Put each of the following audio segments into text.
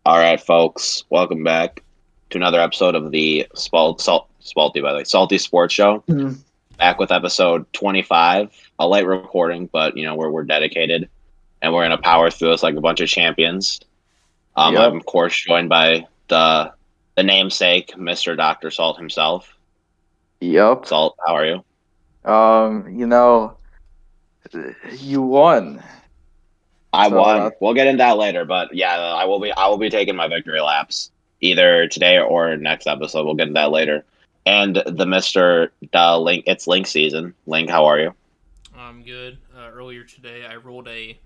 All right, folks, welcome back to another episode of the Salty Sports Show. Mhm. Back with episode 25. A late recording, but we're dedicated and we're gonna power through this like a bunch of champions. I'm Yep. of course joined by the namesake, Mr. Dr. Salt himself. Yep. Salt, how are you? Um, you know, you won. I So won. We'll get into that later, but yeah, I will be taking my victory laps either today or next episode. We'll get into that later. And the Mister Link, it's Link season. Link, how are you? I'm good. Earlier today, I rolled we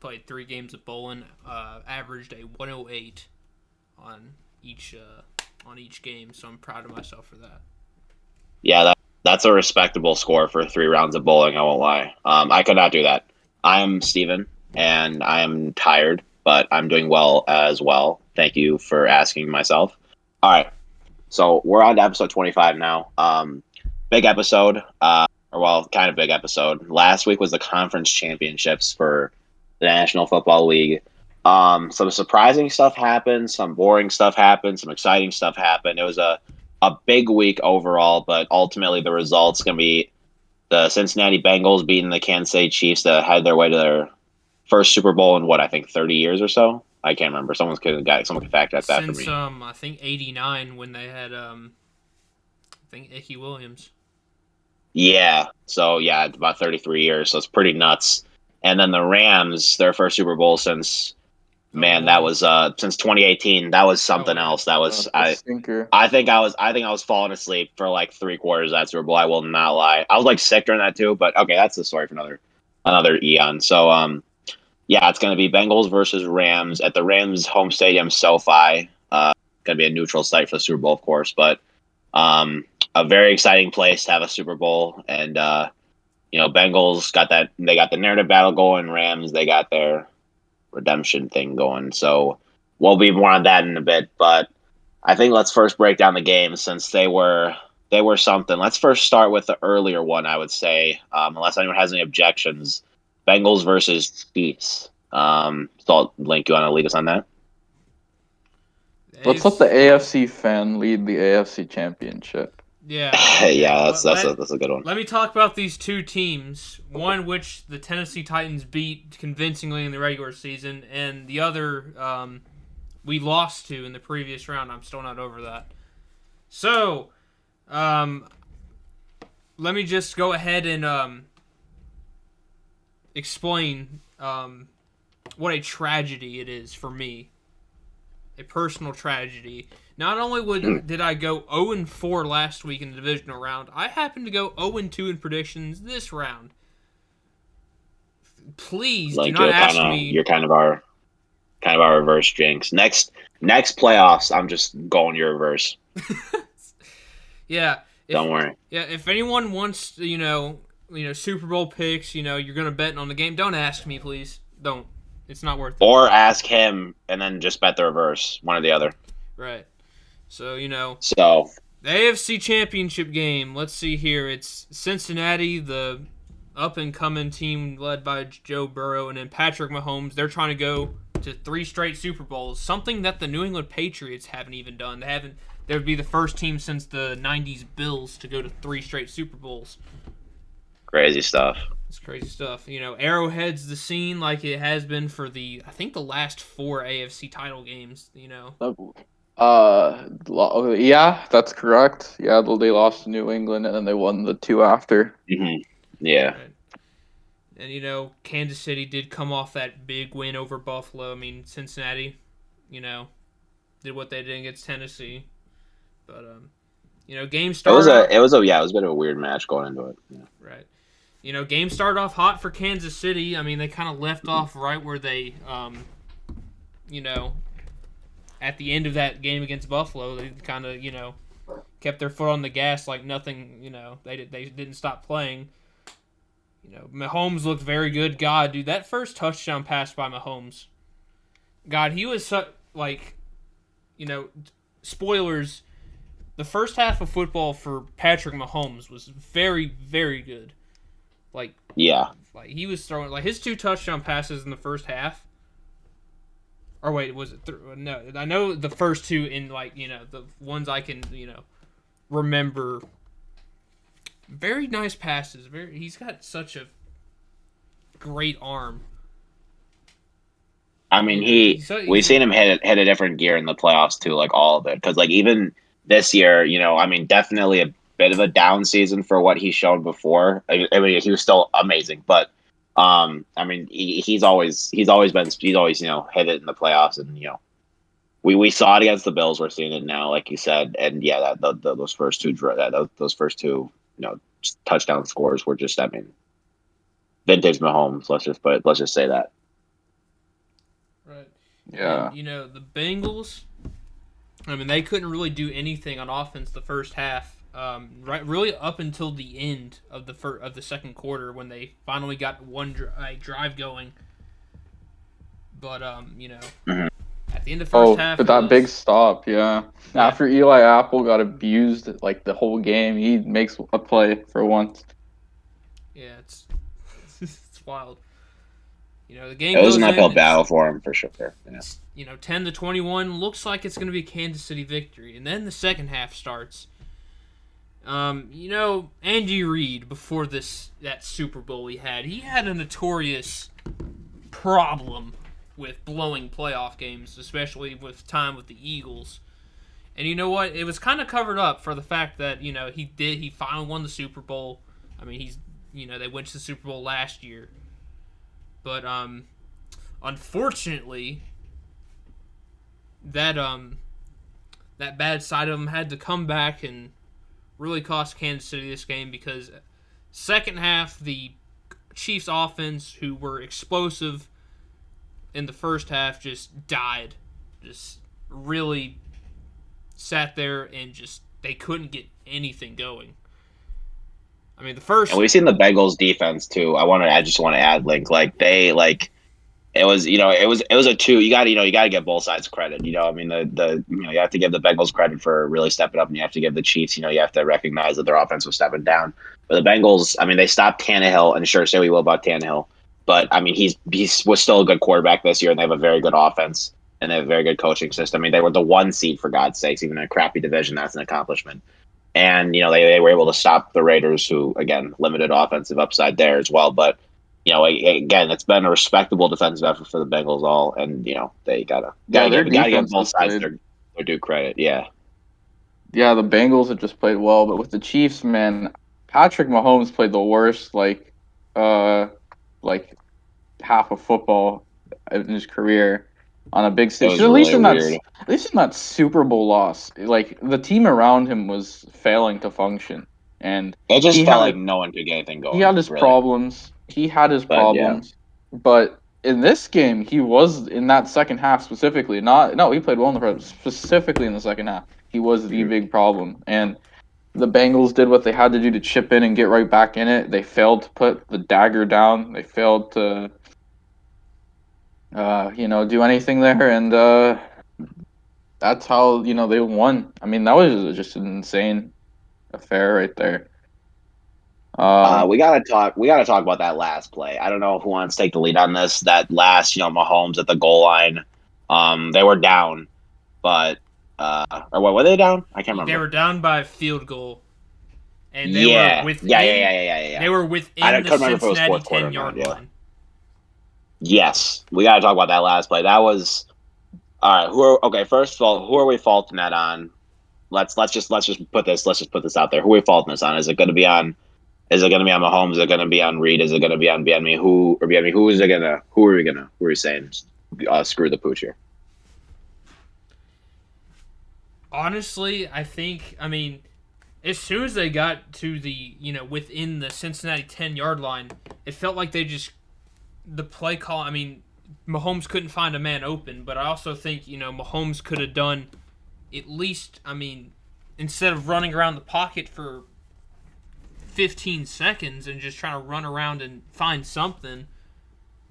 played 3 games of bowling. Averaged a 108 on each game, so I'm proud of myself for that. Yeah, that's a respectable score for 3 rounds of bowling. I won't lie. I could not do that. I am Steven, and I am tired, but I'm doing well as well. Thank you for asking myself. All right, so we're on to episode 25 now. Big episode, kind of big episode. Last week was the conference championships for the National Football League. Some surprising stuff happened, some boring stuff happened, some exciting stuff happened. It was a big week overall, but ultimately the results going to be the Cincinnati Bengals beating the Kansas City Chiefs to head their way to their first Super Bowl in what I think 30 years or so. I can't remember. Someone can fact check that for Since me. I think '89 when they had I think Icky Williams. Yeah. So yeah, it's about 33 years. So it's pretty nuts. And then the Rams, their first Super Bowl since that was since 2018. That was something yeah. else. That was the stinker. I think I was falling asleep for like 3 quarters of that Super Bowl. I will not lie. I was like sick during that too, but okay, that's the story for another eon. So yeah, it's gonna be Bengals versus Rams at the Rams home stadium, SoFi. Gonna be a neutral site for the Super Bowl, of course, but um, a very exciting place to have a Super Bowl. And Bengals they got the narrative battle going. Rams, they got their redemption thing going. So we'll be more on that in a bit. But I think let's first break down the games since they were something. Let's first start with the earlier one. I would say, unless anyone has any objections, Bengals versus Chiefs. So Link, you want to lead us on that? Let's let the AFC fan lead the AFC championship. Yeah. Yeah, that's a good one. Let me talk about these two teams. One which the Tennessee Titans beat convincingly in the regular season, and the other we lost to in the previous round. I'm still not over that. So, let me just go ahead and explain what a tragedy it is for me. A personal tragedy. Not only did I go 0-4 last week in the divisional round, I happened to go 0-2 in predictions this round. Please do not ask me. You're kind of our reverse jinx. Next playoffs, I'm just going your reverse. Yeah. Don't worry. Yeah, if anyone wants, Super Bowl picks, you're gonna bet on the game. Don't ask me, please. Don't. It's not worth it. Or ask him and then just bet the reverse, one or the other. Right. So, So the AFC Championship game. Let's see here. It's Cincinnati, the up-and-coming team led by Joe Burrow, and then Patrick Mahomes. They're trying to go to 3 straight Super Bowls, something that the New England Patriots haven't even done. They would be the first team since the 90s Bills to go to 3 straight Super Bowls. crazy stuff. It's crazy stuff. Arrowhead's the scene like it has been for the last 4 AFC title games, Yeah, that's correct. Yeah, they lost to New England and then they won the 2 after. Mm-hmm. Yeah. Right. And, Kansas City did come off that big win over Buffalo. I mean, Cincinnati, did what they did against Tennessee. But, game started It was a bit of a weird match going into it. Yeah. Right. Game started off hot for Kansas City. I mean, they kind of left off right where they, at the end of that game against Buffalo, they kind of, kept their foot on the gas like nothing, they didn't stop playing. Mahomes looked very good. God, dude, that first touchdown pass by Mahomes. God, he was spoilers, the first half of football for Patrick Mahomes was very, very good. Yeah. He was throwing his 2 touchdown passes in the first half. Or wait, was it? No, I know the first two in the ones I can remember. Very nice passes. He's got such a great arm. I mean, we've seen him hit a different gear in the playoffs too, like all of it. Because like even this year, I mean, definitely a bit of a down season for what he's shown before. I mean, he was still amazing, but I mean, he's always hit it in the playoffs, and we saw it against the Bills. We're seeing it now, like you said, and yeah, those first two touchdown scores were just, I mean, vintage Mahomes. Let's just say that. Right. Yeah. And, the Bengals, I mean, they couldn't really do anything on offense the first half, right? Really up until the end of the second quarter when they finally got one drive going. But Mhm. at the end of the first half, but that big stop, yeah. After Eli Apple got abused like the whole game, he makes a play for once. Yeah, it's wild. The game It was goes an uphill in. battle for him for sure. Yeah. 10-21 looks like it's going to be a Kansas City victory, and then the second half starts. Andy Reid before that Super Bowl he had a notorious problem with blowing playoff games, especially with time with the Eagles. And you know what? It was kind of covered up for the fact that he finally won the Super Bowl. I mean, they went to the Super Bowl last year. But unfortunately, that bad side of him had to come back and really cost Kansas City this game because second half the Chiefs offense, who were explosive in the first half, just died. Just really sat there and they couldn't get anything going. I mean, and we've seen the Bengals defense too. I just want to add, it was a two. You got to give both sides credit. I mean, you have to give the Bengals credit for really stepping up, and you have to give the Chiefs. You have to recognize that their offense was stepping down. But the Bengals, I mean, they stopped Tannehill, and sure, say we will about Tannehill, but I mean, he was still a good quarterback this year, and they have a very good offense, and they have a very good coaching system. I mean, they were the 1 seed for God's sakes, even in a crappy division. That's an accomplishment. And they were able to stop the Raiders, who again limited offensive upside there as well. But again, it's been a respectable defensive effort for the Bengals all, and they gotta give both sides their due credit. Yeah. Yeah, the Bengals have just played well, but with the Chiefs, man, Patrick Mahomes played the worst like half of football in his career on a big stage. It was really weird. At least in that Super Bowl loss, like the team around him was failing to function, and it just felt like no one could get anything going. He had his problems. But in this game, he was in that second half specifically. He played well in the first, specifically in the second half. He was the big problem, and the Bengals did what they had to do to chip in and get right back in it. They failed to put the dagger down. They failed to do anything there, and that's how they won. I mean, that was just an insane affair right there. We gotta talk about that last play. I don't know who wants to take the lead on this. That last, Mahomes at the goal line. They were down, but or what were they down? I can't remember. They were down by a field goal, and they were within. Yeah. They were within the Cincinnati 10-yard line. Yes, we gotta talk about that last play. That was all right. First of all, who are we faulting that on? Let's just put this out there. Who are we faulting this on? Is it going to be on Mahomes? Is it going to be on Reid? Is it going to be on BNB? Who are we saying screw the pooch here? Honestly, I mean, as soon as they got to the, within the Cincinnati 10-yard line, it felt like the play call, I mean, Mahomes couldn't find a man open, but I also think, Mahomes could have done at least, I mean, instead of running around the pocket for 15 seconds and just trying to run around and find something,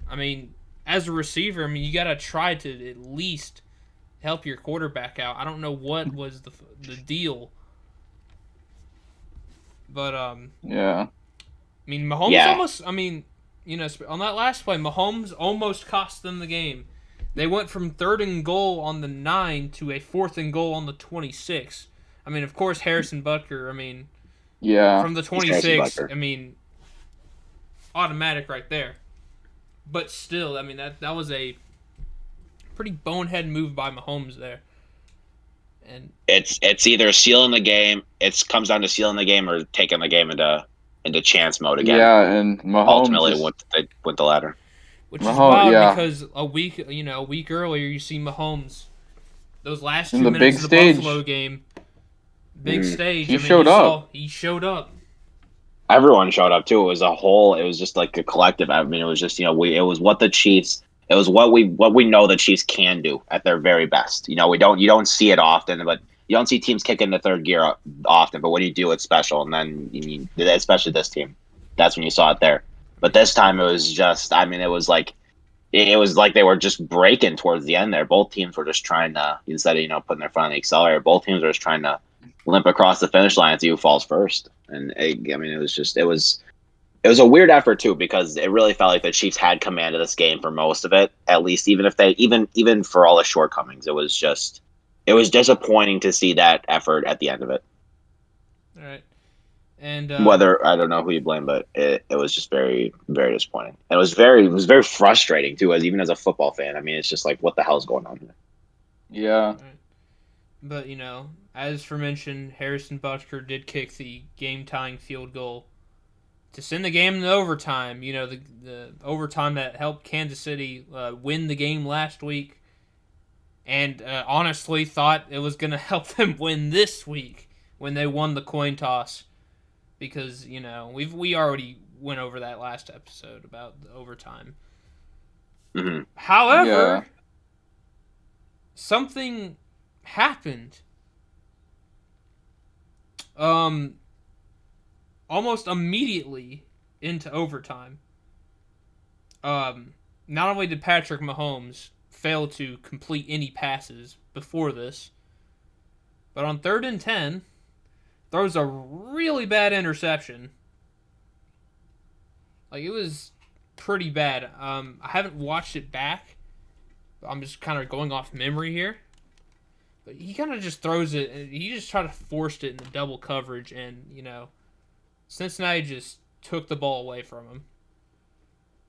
I mean, as a receiver, I mean, you got to try to at least help your quarterback out. I don't know what was the deal, but yeah. I mean, Mahomes almost. I mean, on that last play, Mahomes almost cost them the game. They went from 3rd and goal on the 9 to a 4th and goal on the 26. I mean, of course, Harrison Butker. I mean, Yeah. from the It's Harrison 26. Butker. I mean, automatic right there. But still, I mean that was a pretty bonehead move by Mahomes there. And It's either sealing the game. It comes down to sealing the game or taking the game into chance mode again. Yeah, and Mahomes Ultimately, is went the latter. which is Mahomes. wild Yeah, because a week earlier you see Mahomes those last in 2 the minutes big of the stage, Buffalo game, big stage. he I mean, showed up. he showed up. Everyone showed up too. It was a whole. It was just like a collective. I mean, it was just it was what the Chiefs. It was what we know the Chiefs can do at their very best. You don't see it often, but you don't see teams kick into third gear often. But when you do, it's special. And then especially this team, that's when you saw it there. But this time it was just. I mean, it was like they were just breaking towards the end there. Both teams were just trying to, instead of putting their foot on the accelerator, both teams were just trying to limp across the finish line and see who falls first. And I mean, it was a weird effort too, because it really felt like the Chiefs had command of this game for most of it. At least, even if they even for all the shortcomings, it was disappointing to see that effort at the end of it. All right, and Whether I don't know who you blame, but it was just very, very disappointing. And it was very frustrating too, even as a football fan. I mean, it's just like, what the hell's going on here? Yeah, right. But as for mentioned, Harrison Butker did kick the game-tying field goal to send the game to overtime. The overtime that helped Kansas City win the game last week, and honestly thought it was going to help them win this week when they won the coin toss, because we already went over that last episode about the overtime. Mm-hmm. However, something happened. Almost immediately into overtime. Not only did Patrick Mahomes fail to complete any passes before this, but on 3rd and 10, throws a really bad interception. Like, it was pretty bad. I haven't watched it back. I'm just kind of going off memory here. But he kind of just throws it, and he just tried to force it in the double coverage, and, Cincinnati just took the ball away from him.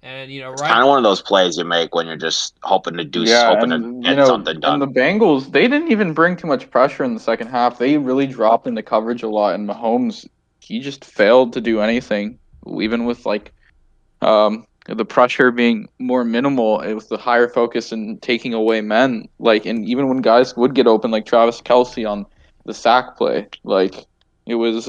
And, It's kind of one of those plays you make when you're just hoping to and get something and done. the Bengals, they didn't even bring too much pressure in the second half. They really dropped into coverage a lot, and Mahomes, he just failed to do anything, even with the pressure being more minimal. It was the higher focus and taking away men. And even when guys would get open, like Travis Kelce on the sack play, it was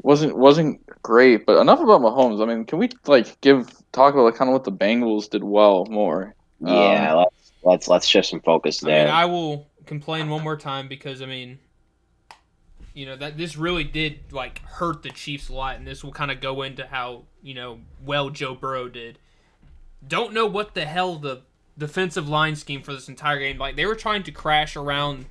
wasn't great. But enough about Mahomes. I mean, can we talk about kind of what the Bengals did well more? Yeah, let's shift some focus there. I will complain one more time because that this really did hurt the Chiefs a lot, and this will kind of go into how well Joe Burrow did. Don't know what the hell the defensive line scheme for this entire game. Like, they were trying to crash around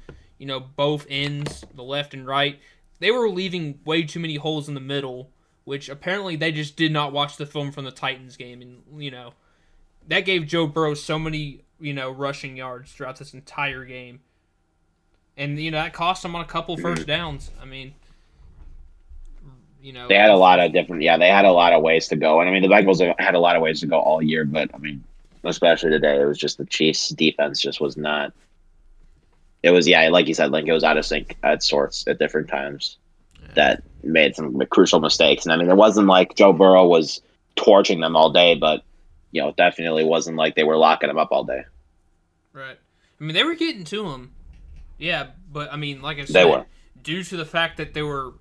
both ends, the left and right. They were leaving way too many holes in the middle, which apparently they just did not watch the film from the Titans game, and that gave Joe Burrow so many rushing yards throughout this entire game. And, that cost them on a couple first downs. I mean, they had a lot of they had a lot of ways to go. And, I mean, the Bengals had a lot of ways to go all year. But, I mean, especially today, it was just the Chiefs' defense just was not. It was, like you said, it was out of sync at sorts at different times that made some crucial mistakes. And, I mean, it wasn't like Joe Burrow was torching them all day, but, it definitely wasn't like they were locking them up all day. Right. I mean, they were getting to him. Yeah, but I mean, like I said, They were. Due to the fact that they were,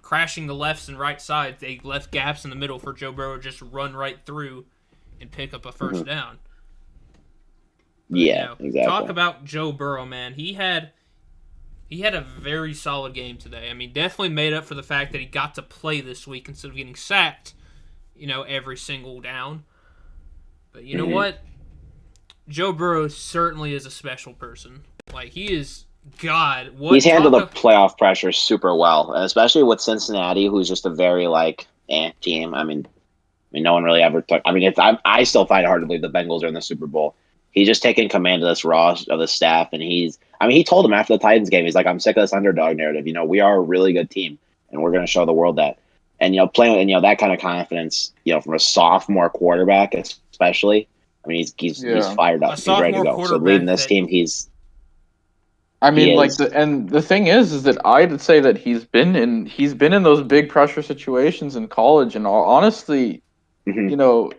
crashing the lefts and right sides, they left gaps in the middle for Joe Burrow to just run right through and pick up a first down. But, exactly. Talk about Joe Burrow, man. He had a very solid game today. I mean, definitely made up for the fact that he got to play this week instead of getting sacked, every single down. But you know what? Joe Burrow certainly is a special person. Like, he is God. He's handled the playoff pressure super well, and especially with Cincinnati, who's just a very team. I mean, no one really ever took. I mean, I still find it hard to believe the Bengals are in the Super Bowl. he's just taking command of this of the staff, and he told him after the Titans game, he's like, I'm sick of this underdog narrative. We are a really good team, and we're going to show the world that. And playing, and that kind of confidence, from a sophomore quarterback, especially. I mean, he's fired up. A He's ready to sophomore go. So leading quarterback this team, he is. The thing is that I'd say that he's been in those big pressure situations in college, and honestly, Mhm.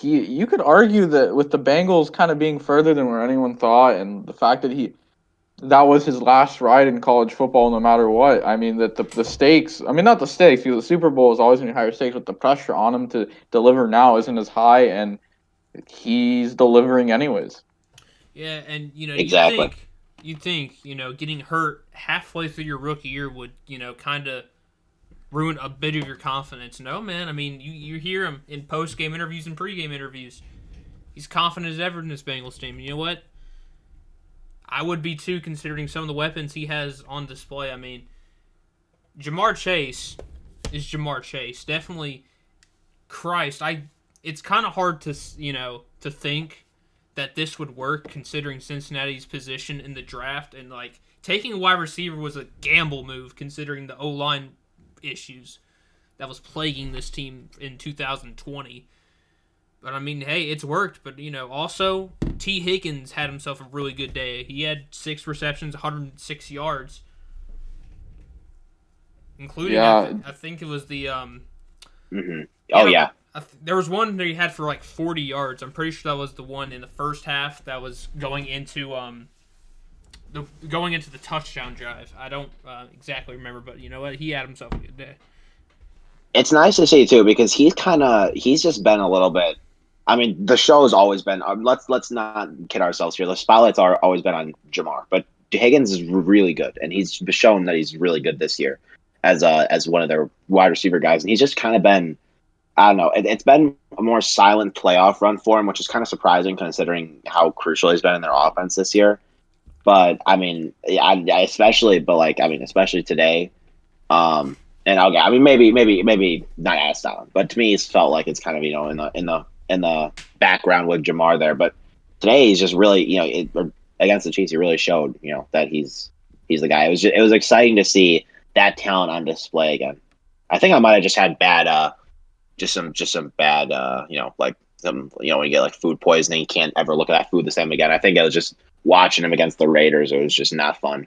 you could argue that with the Bengals kind of being further than where anyone thought, and the fact that that was his last ride in college football, no matter what. I mean, that the stakes, I mean, not the stakes, because the Super Bowl is always going to be higher stakes, but the pressure on him to deliver now isn't as high, and he's delivering anyways. Yeah, and Exactly. you'd think, getting hurt halfway through your rookie year would, kind of ruin a bit of your confidence. No, man. I mean, you hear him in post game interviews and pre game interviews. He's confident as ever in this Bengals team. And you know what? I would be too, considering some of the weapons he has on display. I mean, Jamar Chase is Jamar Chase. Definitely, Christ. It's kind of hard to to think that this would work, considering Cincinnati's position in the draft, and like taking a wide receiver was a gamble move, considering the O-line issues that was plaguing this team in 2020. But I mean, hey, it's worked. But also T. Higgins had himself a really good day. He had 6 receptions, 106 yards, including I think it was the Mm-hmm. Oh yeah. There was one that he had for like 40 yards. I'm pretty sure that was the one in the first half that was going into the touchdown drive. I don't exactly remember, but you know what? He had himself a good day. It's nice to see too, because he's just been a little bit. I mean, the show has always been. Let's not kid ourselves here. The spotlights are always been on Jamar, but Higgins is really good, and he's shown that he's really good this year as one of their wide receiver guys, and he's just kind of been. I don't know. It's been a more silent playoff run for him, which is kind of surprising considering how crucial he's been in their offense this year. But I mean, especially today. And I mean, maybe not as silent, but to me, it's felt like it's kind of in the background with Jamar there. But today, he's just really against the Chiefs, he really showed that he's the guy. It was exciting to see that talent on display again. I think I might have just had bad just some bad like some when you get like food poisoning, you can't ever look at that food the same again. I think I was just watching him against the Raiders. It was just not fun,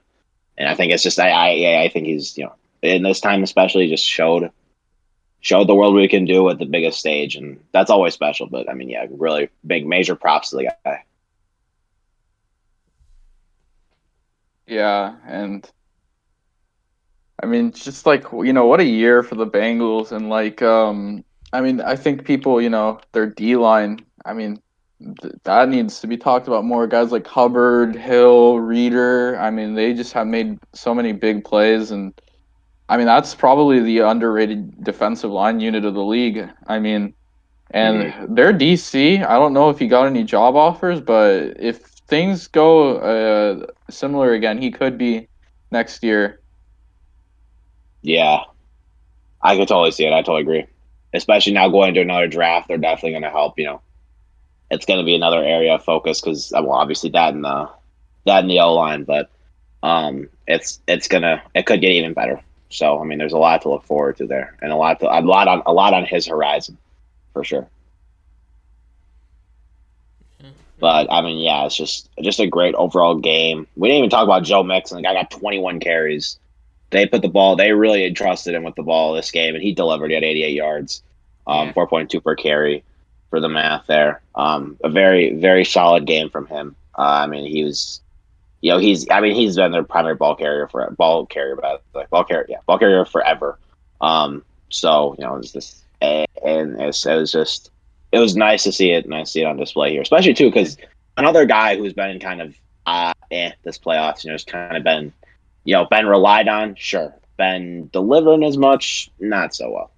and I think it's just I think he's in this time especially just showed the world what he can do at the biggest stage, and that's always special. But I mean, yeah, really big major props to the guy. Yeah, and I mean, just like what a year for the Bengals, and like I mean, I think people, their D line. I mean, that needs to be talked about more. Guys like Hubbard, Hill, Reeder. I mean, they just have made so many big plays, and I mean, that's probably the underrated defensive line unit of the league. I mean, and their DC. I don't know if he got any job offers, but if things go similar again, he could be next year. Yeah, I could totally see it. I totally agree. Especially now going to another draft, they're definitely going to help. It's going to be another area of focus because obviously that in the O line, but it could get even better. So I mean, there's a lot to look forward to there, and a lot on his horizon for sure. But I mean, yeah, it's just a great overall game. We didn't even talk about Joe Mixon. The guy got 21 carries. They really entrusted him with the ball this game, and he delivered. He had 88 yards, 4.2 per carry for the math there. A very, very solid game from him. I mean, he's been their primary ball carrier forever. So it's just, and it was nice to see it on display here, especially too because another guy who's been kind of this playoffs, has kind of been been relied on, sure, been delivering as much, not so well.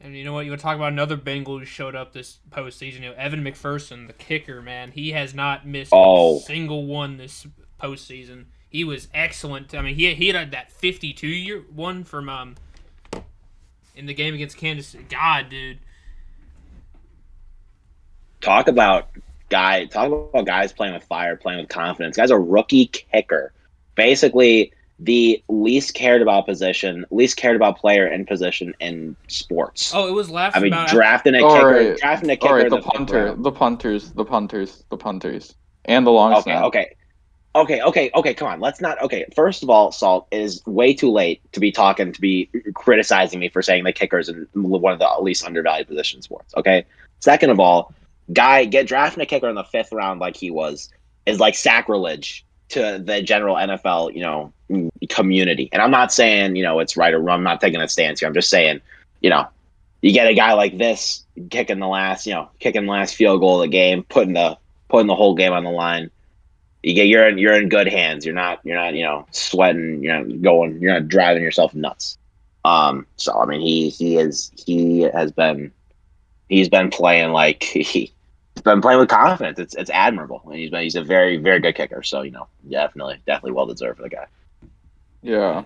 And you know what? You want to talk about another Bengal who showed up this postseason? Evan McPherson, the kicker, man. He has not missed a single one this postseason. He was excellent. I mean, he had that 52-year one from in the game against Kansas City. God, dude. Talk about talk about guys playing with fire, playing with confidence. Guy's a rookie kicker. Basically, the least cared about player in position in sports. Oh, it was laughed I mean, about after. All right, drafting a all kicker right. in The the fifth punter, round. the punters, the punters, the punters, and the long Okay, snap. okay. Come on, let's not. Okay, first of all, Salt, it is way too late to be criticizing me for saying the kickers in one of the least undervalued position in sports. Okay. Second of all, get drafting a kicker in the fifth round like he was is like sacrilege to the general NFL, community. And I'm not saying it's right or wrong. I'm not taking a stance here. I'm just saying, you know, you get a guy like this kicking the last field goal of the game, putting the whole game on the line. You're in good hands. You're not sweating. You're not driving yourself nuts. So I mean he's been playing like he's been playing with confidence. It's admirable, and he's a very very good kicker. So definitely well deserved for the guy. Yeah.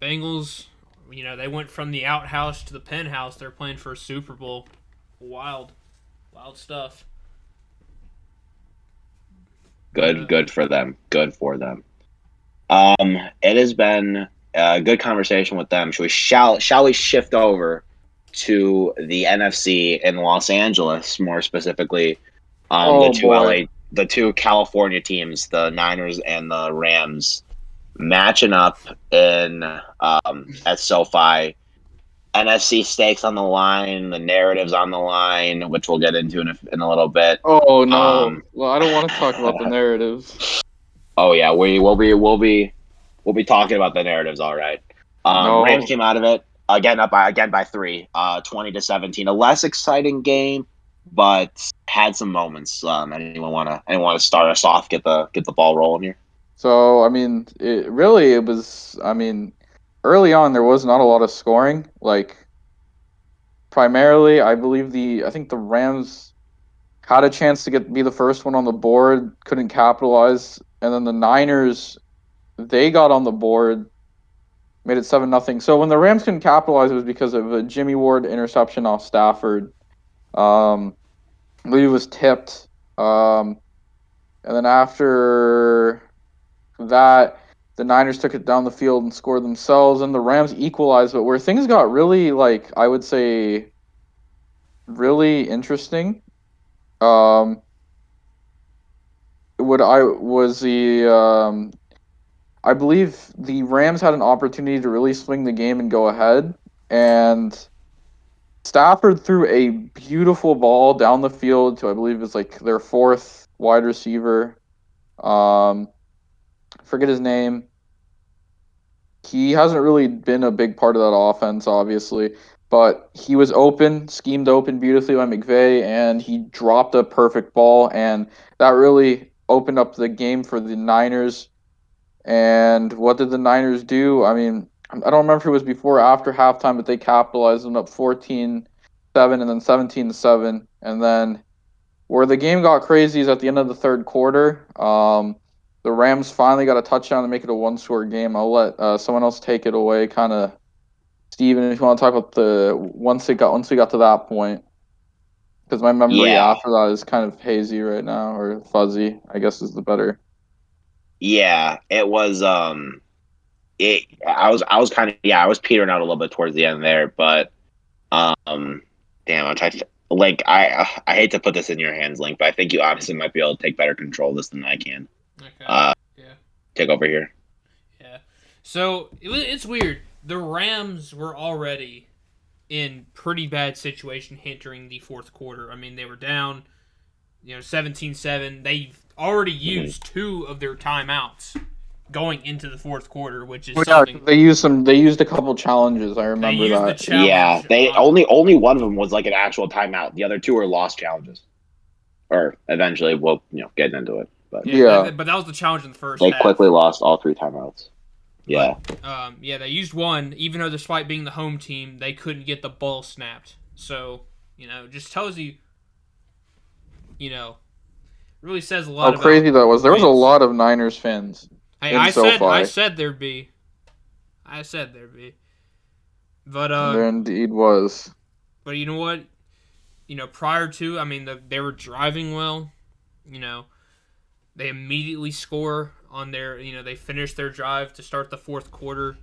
Bengals, they went from the outhouse to the penthouse. They're playing for a Super Bowl. Wild stuff. But, Good for them. Good for them. It has been a good conversation with them. Shall we shift over to the NFC in Los Angeles, more specifically, Oh boy. the two California teams, the Niners and the Rams, matching up in at SoFi. NFC stakes on the line, the narratives on the line, which we'll get into in a little bit. Oh no. Um, Well, I don't want to talk about the narratives. oh yeah, we'll be talking about the narratives, all right. Rams No. came out of it again by 3, 20-17. A less exciting game, but had some moments. Anyone want to start us off? Get the ball rolling here. So I mean, it was. I mean, early on there was not a lot of scoring. Like primarily, I think the Rams had a chance to be the first one on the board, couldn't capitalize, and then the Niners they got on the board, made it 7-0. So when the Rams couldn't capitalize, it was because of a Jimmy Ward interception off Stafford. I believe it was tipped. And then after that, the Niners took it down the field and scored themselves, and the Rams equalized. But where things got really, I would say, really interesting, um, what I was I believe the Rams had an opportunity to really swing the game and go ahead, and Stafford threw a beautiful ball down the field to I believe it's like their fourth wide receiver. I forget his name. He hasn't really been a big part of that offense, obviously, but he was open, schemed open beautifully by McVay, and he dropped a perfect ball, and that really opened up the game for the Niners. And what did the Niners do? I mean, I don't remember if it was before or after halftime, but they capitalized and up 14-7 and then 17-7. And then where the game got crazy is at the end of the third quarter. The Rams finally got a touchdown to make it a one-score game. I'll let someone else take it away, kind of. Steven, if you want to talk about the once we got to that point, because my memory Yeah, after that is kind of hazy right now, or fuzzy, I guess is the better. yeah. It was it. I was kind of I was petering out a little bit towards the end there, but damn, I'm trying to like I hate to put this in your hands, Link, but I think you honestly might be able to take better control of this than I can. Okay. Uh, Yeah. take over here. Yeah. So it's weird. The Rams were already in pretty bad situation entering the fourth quarter. I mean, they were down, 17-7. They've already used 2 of their timeouts going into the fourth quarter, which is Oh, yeah, something. they used some. They used a couple challenges. I They remember used the that. Yeah, challenge they on. only one of them was like an actual timeout. The other 2 were lost challenges, or eventually we'll get into it. But Yeah, Yeah. but that was the challenge in the first they half. quickly lost all 3 timeouts. But Yeah, they used one, even though despite being the home team, they couldn't get the ball snapped. So just tells you, really says a How lot about crazy that was. There was a Vince. lot of Niners fans Hey, in I SoFi. said there'd be. I said there'd be. But There indeed was. you know what? prior to, they were driving well. They immediately score on their, they finished their drive to start the fourth quarter.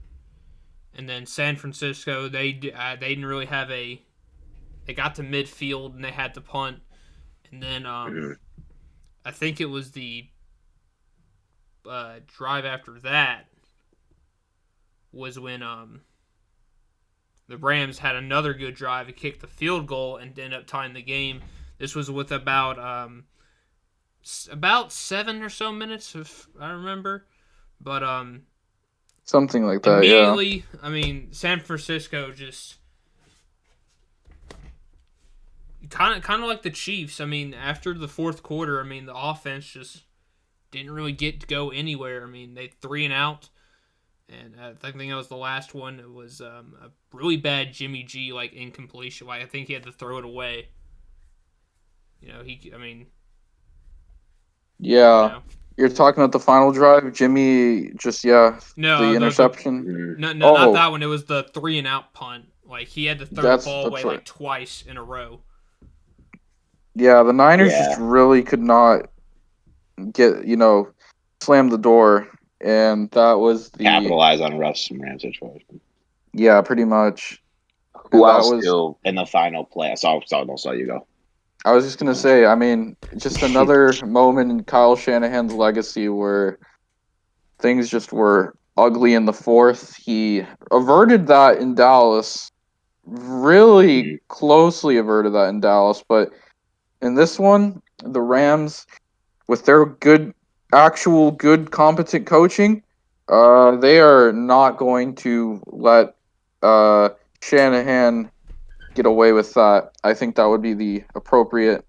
And then San Francisco, they didn't really have they got to midfield and they had to punt. And then I think it was the drive after that was when the Rams had another good drive and kicked the field goal and ended up tying the game. This was with about 7 or so minutes, if I remember. But something like that, immediately, yeah. San Francisco just kind of like the Chiefs. After the fourth quarter, the offense just didn't really get to go anywhere. They 3 and out. And I think that was the last one. It was a really bad Jimmy G incompletion. I think he had to throw it away. Yeah. You're talking about the final drive, Jimmy the interception. No, not that one. It was the 3 and out punt. He had to throw the ball away right. twice in a row. Yeah, the Niners just really could not get slam the door, and that was the capitalize on Russ and Rams situation. Yeah, pretty much. Who else in the final play? So you go. I was just gonna say, just another moment in Kyle Shanahan's legacy where things just were ugly in the fourth. He averted that in Dallas, really closely averted that in Dallas, but in this one, the Rams, with their good, competent coaching, they are not going to let Shanahan get away with that. I think that would be the appropriate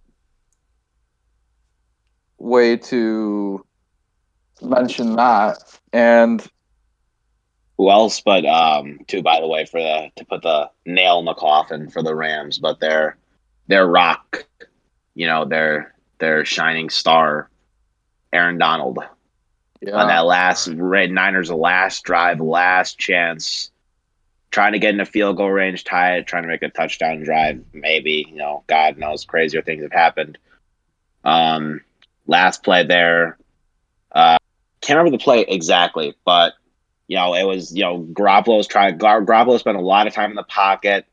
way to mention that. And who else but too, by the way, to put the nail in the coffin for the Rams, but their rock, their shining star, Aaron Donald. On that last Niners last drive, last chance, trying to get in a field goal range, tie it, trying to make a touchdown drive, maybe. God knows, crazier things have happened. Last play there, can't remember the play exactly, but it was Garoppolo spent a lot of time in the pocket.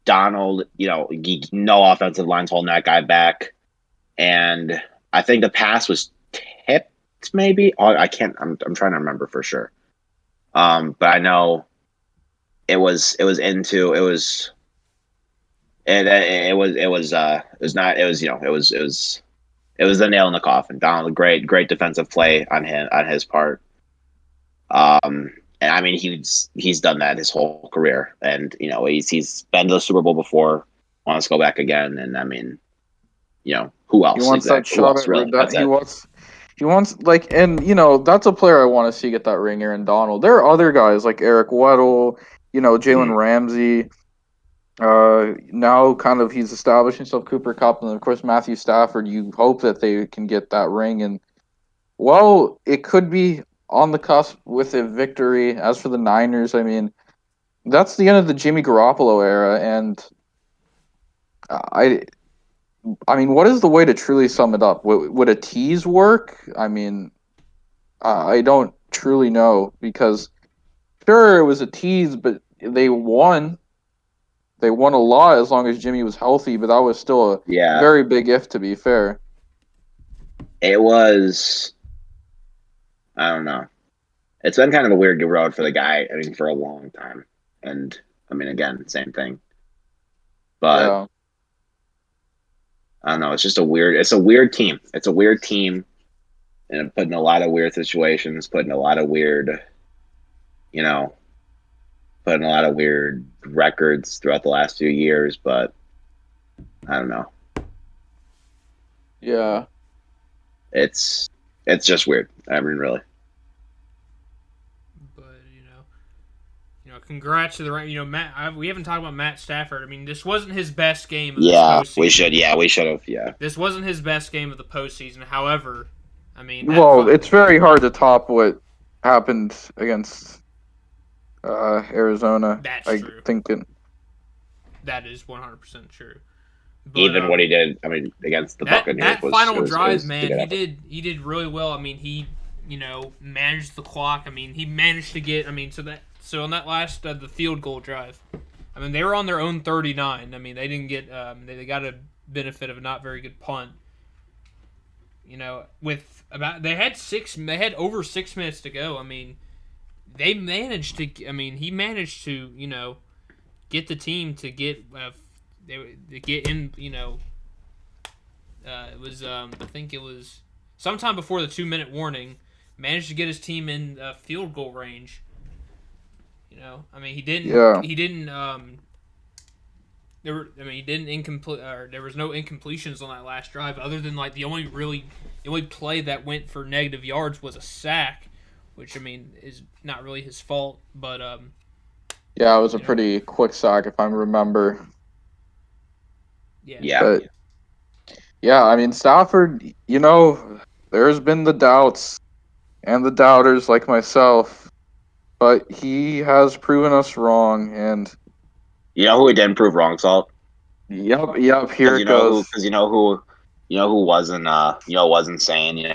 Donald, no offensive line's holding that guy back, and I think the pass was tipped. Maybe I can't. I'm trying to remember for sure. But I know it was the nail in the coffin. Donald, great defensive play on his part. And he's done that his whole career, and he's been to the Super Bowl before. Wants to go back again, and who else? He wants that shot at really? He wants that's a player I want to see get that ring, Aaron Donald. There are other guys like Eric Weddle, Jalen Ramsey. Now kind of he's established himself, Cooper Kupp, and of course Matthew Stafford. You hope that they can get that ring, and it could be on the cusp with a victory. As for the Niners, that's the end of the Jimmy Garoppolo era, and what is the way to truly sum it up? Would a tease work? I don't truly know, because sure, it was a tease, but they won. They won a lot as long as Jimmy was healthy, but that was still a very big if, to be fair. It was, I don't know. It's been kind of a weird road for the guy, for a long time. And, again, same thing. But, I don't know. It's just a weird team. It's a weird team. And put in a lot of weird situations, putting a lot of weird records throughout the last few years, but I don't know. Yeah. It's just weird. Really. But congrats to the Matt. We haven't talked about Matt Stafford. This wasn't his best game of the postseason. We should have. Yeah. This wasn't his best game of the postseason. However, it's very hard to top what happened against Arizona. That's true. That is 100% true. But even what he did, I mean, against the Buccaneers that was final it was, drive, it was a man, good effort. he did really well. I mean, he managed the clock. I mean, he managed to get. I mean, so on that last the field goal drive, I mean, they were on their own 39. I mean, they didn't get they got a benefit of a not very good punt. With about they had over 6 minutes to go. I mean, they managed to. I mean, he managed to get the team to get they get in. It was I think it was sometime before the 2 minute warning. Managed to get his team in field goal range. I mean, he didn't. Yeah. He didn't. He didn't incomplete. Or there was no incompletions on that last drive, other than like the only play that went for negative yards was a sack, which I mean is not really his fault. But Yeah, it was a pretty quick sack if I remember. Yeah. But yeah, I mean Stafford. There's been the doubts and the doubters like myself, but he has proven us wrong. And You know who he didn't prove wrong, Salt? yep, here it goes. Because you know who wasn't saying,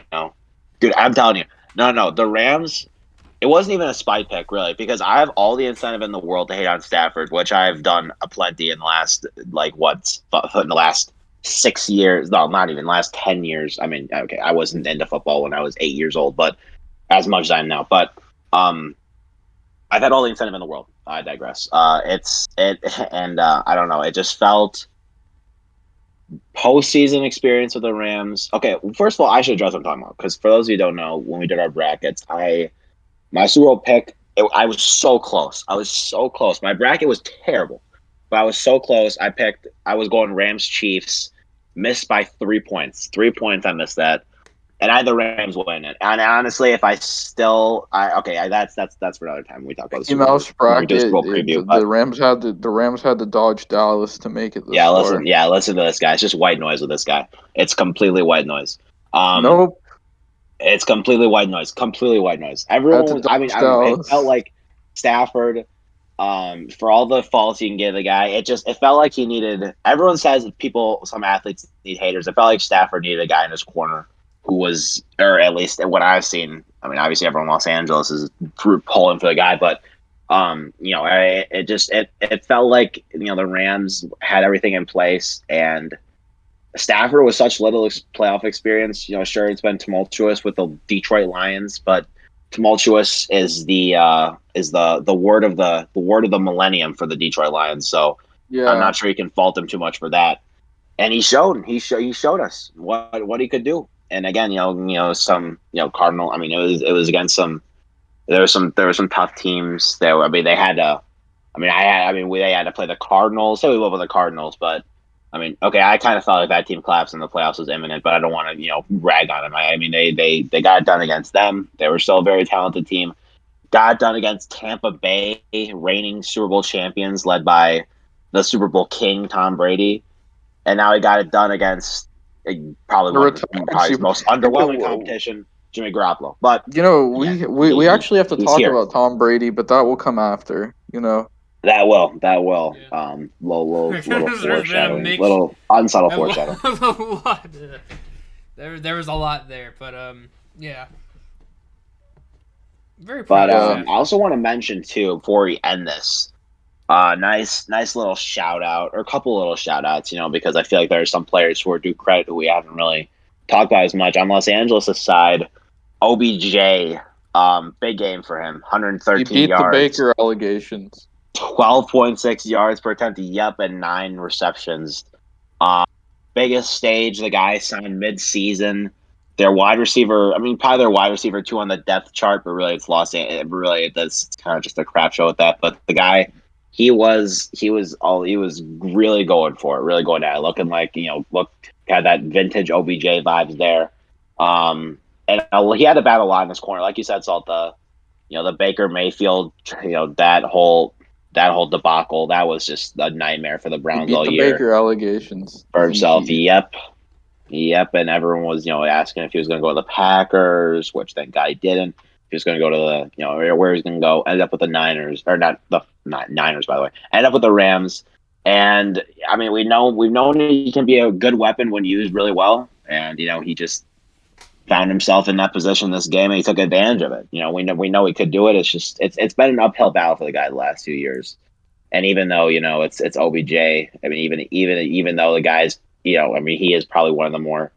dude, I'm telling you, no, the Rams. It wasn't even a spite pick, really, because I have all the incentive in the world to hate on Stafford, which I've done aplenty in the last, in the last 6 years. No, not even last 10 years. I mean, okay, I wasn't into football when I was 8 years old, but as much as I am now. But I've had all the incentive in the world. I digress. And I don't know. It just felt postseason experience with the Rams. Okay, first of all, I should address what I'm talking about, because for those of you who don't know, when we did our brackets, my Super Bowl pick, I was so close. I was so close. My bracket was terrible, but I was so close. I was going Rams Chiefs, missed by 3 points. 3 points, I missed that. And I had the Rams win it. And honestly, if I still, that's for another time. We talk about the Mickey Super Bowl. Mouse When we do a Super bracket. Bowl preview. The Rams had to dodge Dallas to make it this Yeah, far. listen to this guy. It's just white noise with this guy. It's completely white noise. Nope. It's completely white noise. Completely white noise. Had Everyone to was. dodge I don't know. It Dallas. felt like Stafford. For all the faults you can give the guy, it felt like he needed. Everyone says that some athletes need haters. It felt like Stafford needed a guy in his corner who was, or at least what I've seen. I mean, obviously everyone in Los Angeles is pulling for the guy, but it felt like the Rams had everything in place, and Stafford with such little playoff experience. Sure, it's been tumultuous with the Detroit Lions, but tumultuous is the word of the millennium for the Detroit Lions. So I'm not sure you can fault him too much for that. And he showed us what he could do. And again, some Cardinal. I mean, it was against some. There were some tough teams. I mean, they had to. They had to play the Cardinals. So we love the Cardinals, but I mean, okay, I kind of felt like that team collapse in the playoffs was imminent, but I don't want to, rag on them. I mean, they got it done against them. They were still a very talented team. Got it done against Tampa Bay, reigning Super Bowl champions, led by the Super Bowl king Tom Brady, and now he got it done against probably his most underwhelming competition, Jimmy Garoppolo. But we actually have to talk here. about Tom Brady, but that will come after. That will. Yeah. Little foreshadowing, little unsubtle foreshadowing. There was a lot there, but yeah. Very But proud I also want to mention too, before we end this, nice little shout out, or a couple little shout outs, because I feel like there are some players who are due credit who we haven't really talked about as much. On Los Angeles' side, OBJ, big game for him, 113 he beat yards. The Baker allegations. 12.6 yards per attempt, and 9 receptions. Biggest stage, the guy signed mid-season. Their wide receiver, probably their wide receiver 2 on the depth chart, but really it's Los Angeles. Really, it's kind of just a crap show with that. But the guy, he was really going for it, really going at it, looking like had that vintage OBJ vibes there. And he had to battle a lot in this corner, like you said, Salt. The Baker Mayfield, that whole debacle, that was just a nightmare for the Browns all year. Baker allegations for himself. Yep, and everyone was asking if he was going to go to the Packers, which thank God he didn't. He was going to go to the where he's going to go. Ended up with the Niners, or not the Niners, by the way. Ended up with the Rams. And I mean, we've known he can be a good weapon when used really well. And he just found himself in that position this game, and he took advantage of it. We know he could do it. It's been an uphill battle for the guy the last 2 years. And even though it's OBJ, I mean, even though the guy's I mean, he is probably one of the more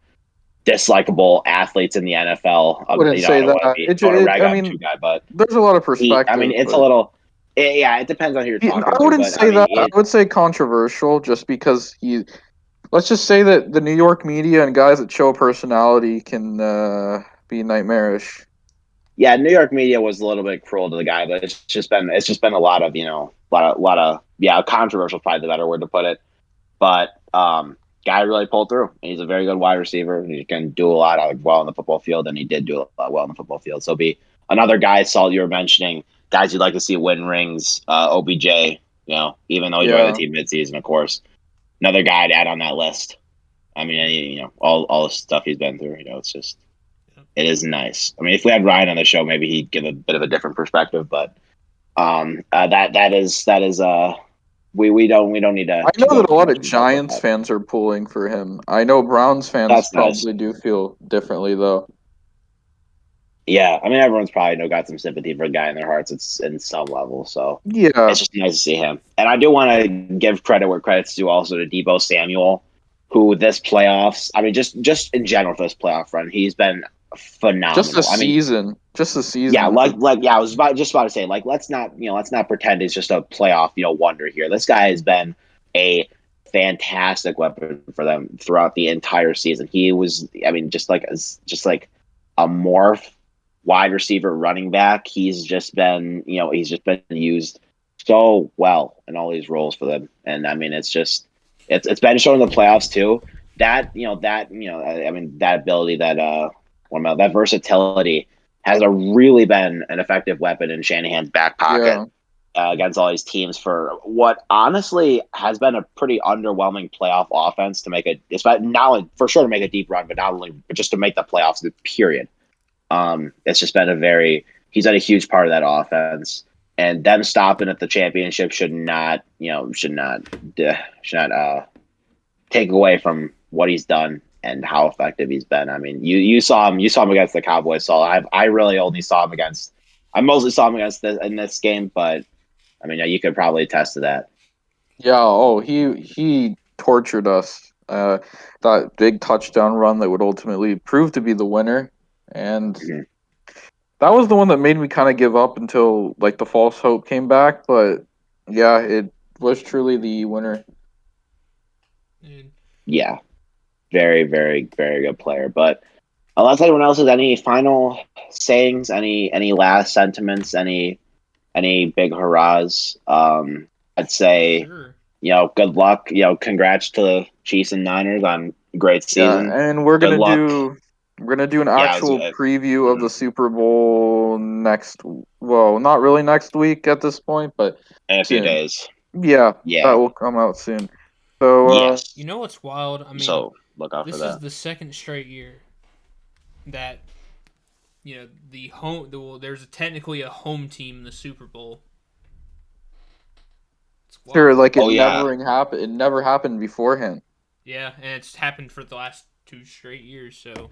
dislikable athletes in the NFL. Wouldn't I say don't want to that. be don't want to rag I on mean, two guy, but there's a lot of I mean, perspective, it's a but little. Yeah, it depends on who you're I talking to, wouldn't but I say mean, that. I would say controversial, just because he. Let's just say that the New York media and guys that show personality can be nightmarish. yeah, New York media was a little bit cruel to the guy, but it's just been a lot of lot of yeah, controversial, probably the better word to put it. But guy really pulled through. He's a very good wide receiver. He can do a lot well on the football field, and he did do a lot well on the football field. So be another guy, Saul, you were mentioning guys you'd like to see win rings. OBJ, even though he joined the Yeah, team midseason, of course, another guy to add on that list. I mean, all the stuff he's been through. It's just it is nice. I mean, if we had Ryan on the show, maybe he'd give a bit of a different perspective. But that is we don't need I to know go that a into too lot much of detail about Giants that. fans are pulling for him. I know Browns fans That's nice. probably do feel differently, though. Yeah, I mean, everyone's probably got some sympathy for the guy in their hearts. It's in some level, so Yeah, it's just nice to see him. And I do want to give credit where credit's due, also to Debo Samuel, who this playoffs. I mean, just in general for this playoff run, he's been just a phenomenal. I mean, season, just a yeah, season. like yeah, I was just about to say, like, let's not pretend it's just a playoff wonder here. This guy has been a fantastic weapon for them throughout the entire season. He was, I mean, just like a morph wide receiver running back. He's just been used so well in all these roles for them. And I mean, it's been shown in the playoffs too. I mean, that ability, that versatility has really been an effective weapon in Shanahan's back pocket Yeah, against all these teams for what honestly has been a pretty underwhelming playoff offense to make it's not only for sure to make a deep run, but not only but just to make the playoffs. Period. It's just been he's had a huge part of that offense, and them stopping at the championship should not take away from what he's done and how effective he's been. I mean, you saw him against the Cowboys. So I really only saw him against. I mostly saw him in this game, but I mean, you could probably attest to that. yeah. Oh, he tortured us. That big touchdown run that would ultimately prove to be the winner, and Mhm. that was the one that made me kind of give up until like the false hope came back. But yeah, it was truly the winner. And Yeah, very, very, very good player. But unless anyone else has any final sayings, any last sentiments, any big hurrahs, I'd say sure. good luck. Congrats to the Chiefs and Niners on a great Yeah, season. and Good luck. we're gonna do an Yeah, actual preview of the Super Bowl next. Well, not really next week at this point, but in a few soon. days. Yeah, that Yeah. will come out soon. So You Yes. know what's wild? I mean, So look out for this is that. the second straight year that the home. Well, there's technically a home team in the Super Bowl. It's sure, wild. like Oh yeah. it never happened beforehand. Yeah, and it's happened for the last 2 straight years. So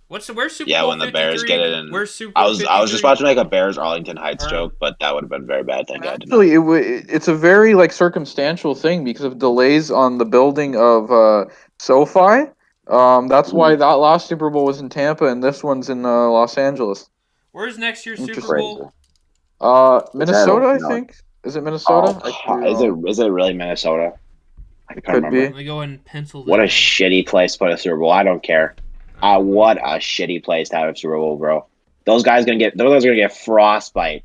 where's Super Yeah, Bowl when the Bears get it, 53? and Where's Super I Bowl was I was just 53? about to make a Bears Arlington Heights Or joke, but that would have been very bad. Thank God I did not. Actually, it's a very like circumstantial thing because of delays on the building of SoFi. That's why Mhm. that last Super Bowl was in Tampa and this one's in Los Angeles. where's next year's Super Interesting. Crazy. Bowl? Is that Minnesota, I no? think. Is it Oh, Minnesota? I could be is it wrong. really Minnesota? I It can't could remember. be. They go in What a Pennsylvania. shitty place to put a Super Bowl. I don't care. I don't know. What a shitty place to have a Super Bowl, bro. Those guys are gonna get frostbite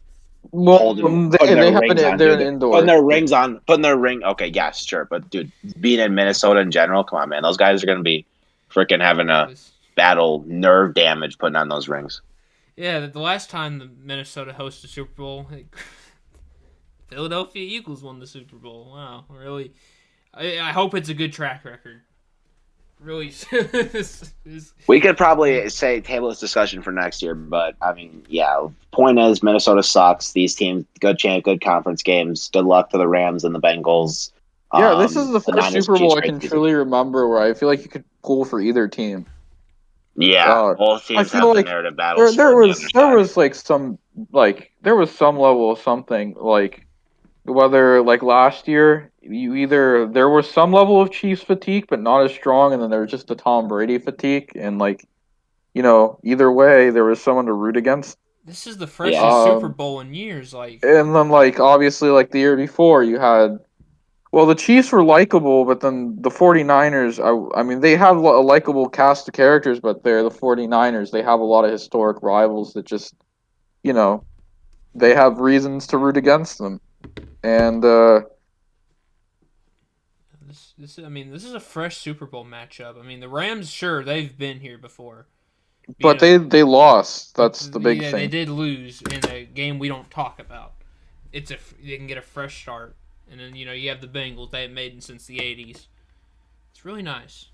Well, putting their they have rings on, they're an dude. indoor. Putting their ring. Okay, yes, sure, but dude, being in Minnesota in general, come on, man. Those guys are gonna be freaking having a This, battle nerve damage putting on those rings. yeah, the last time the Minnesota hosted a Super Bowl, Philadelphia Eagles won the Super Bowl. Wow, really? I hope it's a good track record. really. We could probably say table this discussion for next year, but I mean, yeah. Point is, Minnesota sucks. These teams, good conference games. Good luck to the Rams and the Bengals. Yeah, this is the The first Niners, Super Chiefs, Bowl I great can season. truly remember where I feel like you could pull for either team. Yeah, both I teams feel have the like narrative battles there for the was other side. there was some level of something like whether like last year there was some level of Chiefs fatigue but not as strong, and then there was just a Tom Brady fatigue, and either way there was someone to root against. This is the Yeah, freshest Super Bowl in years. Like, And then obviously the year before you had, well, the Chiefs were likable, but then the 49ers, I mean, they have a likable cast of characters, but they're the 49ers. They have a lot of historic rivals that just, you know, they have reasons to root against them. And, I mean, this is a fresh Super Bowl matchup. I mean, the Rams, sure, they've been here before. but they lost. That's the big Yeah, they thing. did lose in a game we don't talk about. They can get a fresh start, and then you have the Bengals. They haven't made it since the '80s. It's really nice,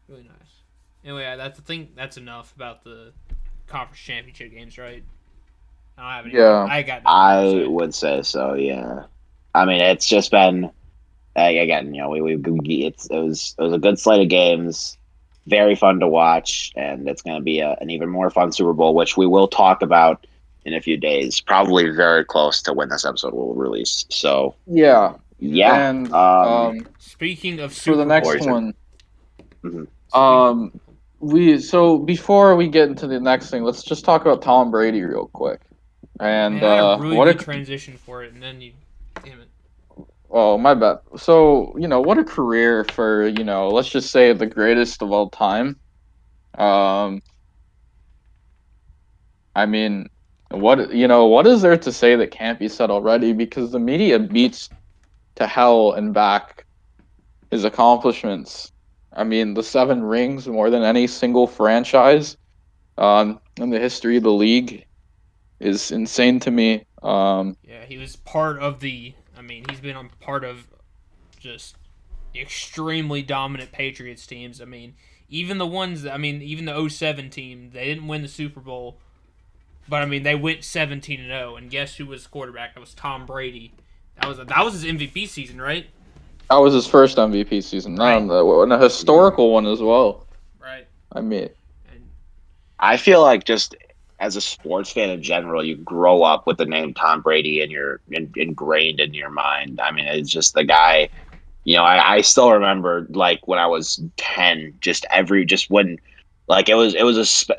really nice. Anyway, I think that's enough about the conference championship games, right? I don't have any more. Yeah. I got nothing more to I say. would say so. Yeah, I mean, it's just been again. It was a good slate of games, very fun to watch, and it's going to be an even more fun Super Bowl, which we will talk about in a few days, probably very close to when this episode will release. So Yeah. yeah, And Speaking of for the Super next Bowl, one, mhm. speaking. before we get into the next thing, let's just talk about Tom Brady real quick. And Man, I had a really what good a transition for it, and then damn it. Oh, my bad. So, what a career for, let's just say the greatest of all time. Um, I mean, what is there to say that can't be said already? Because the media beats to hell and back his accomplishments. I mean, the 7 rings, more than any single franchise, in the history of the league, is insane to me. Yeah, he was part of the. I mean, he's been on part of just extremely dominant Patriots teams. I mean, even the ones that, I mean, even the '07 team, they didn't win the Super Bowl, but I mean, they went 17-0, and guess who was quarterback? That was Tom Brady. That was his MVP season, right? That was his first MVP season, Right. and a historical one as well. Right. I mean, And I feel like just as a sports fan in general, you grow up with the name Tom Brady and you're ingrained in your mind. I mean, it's just the guy. I still remember like when I was 10, just when like it was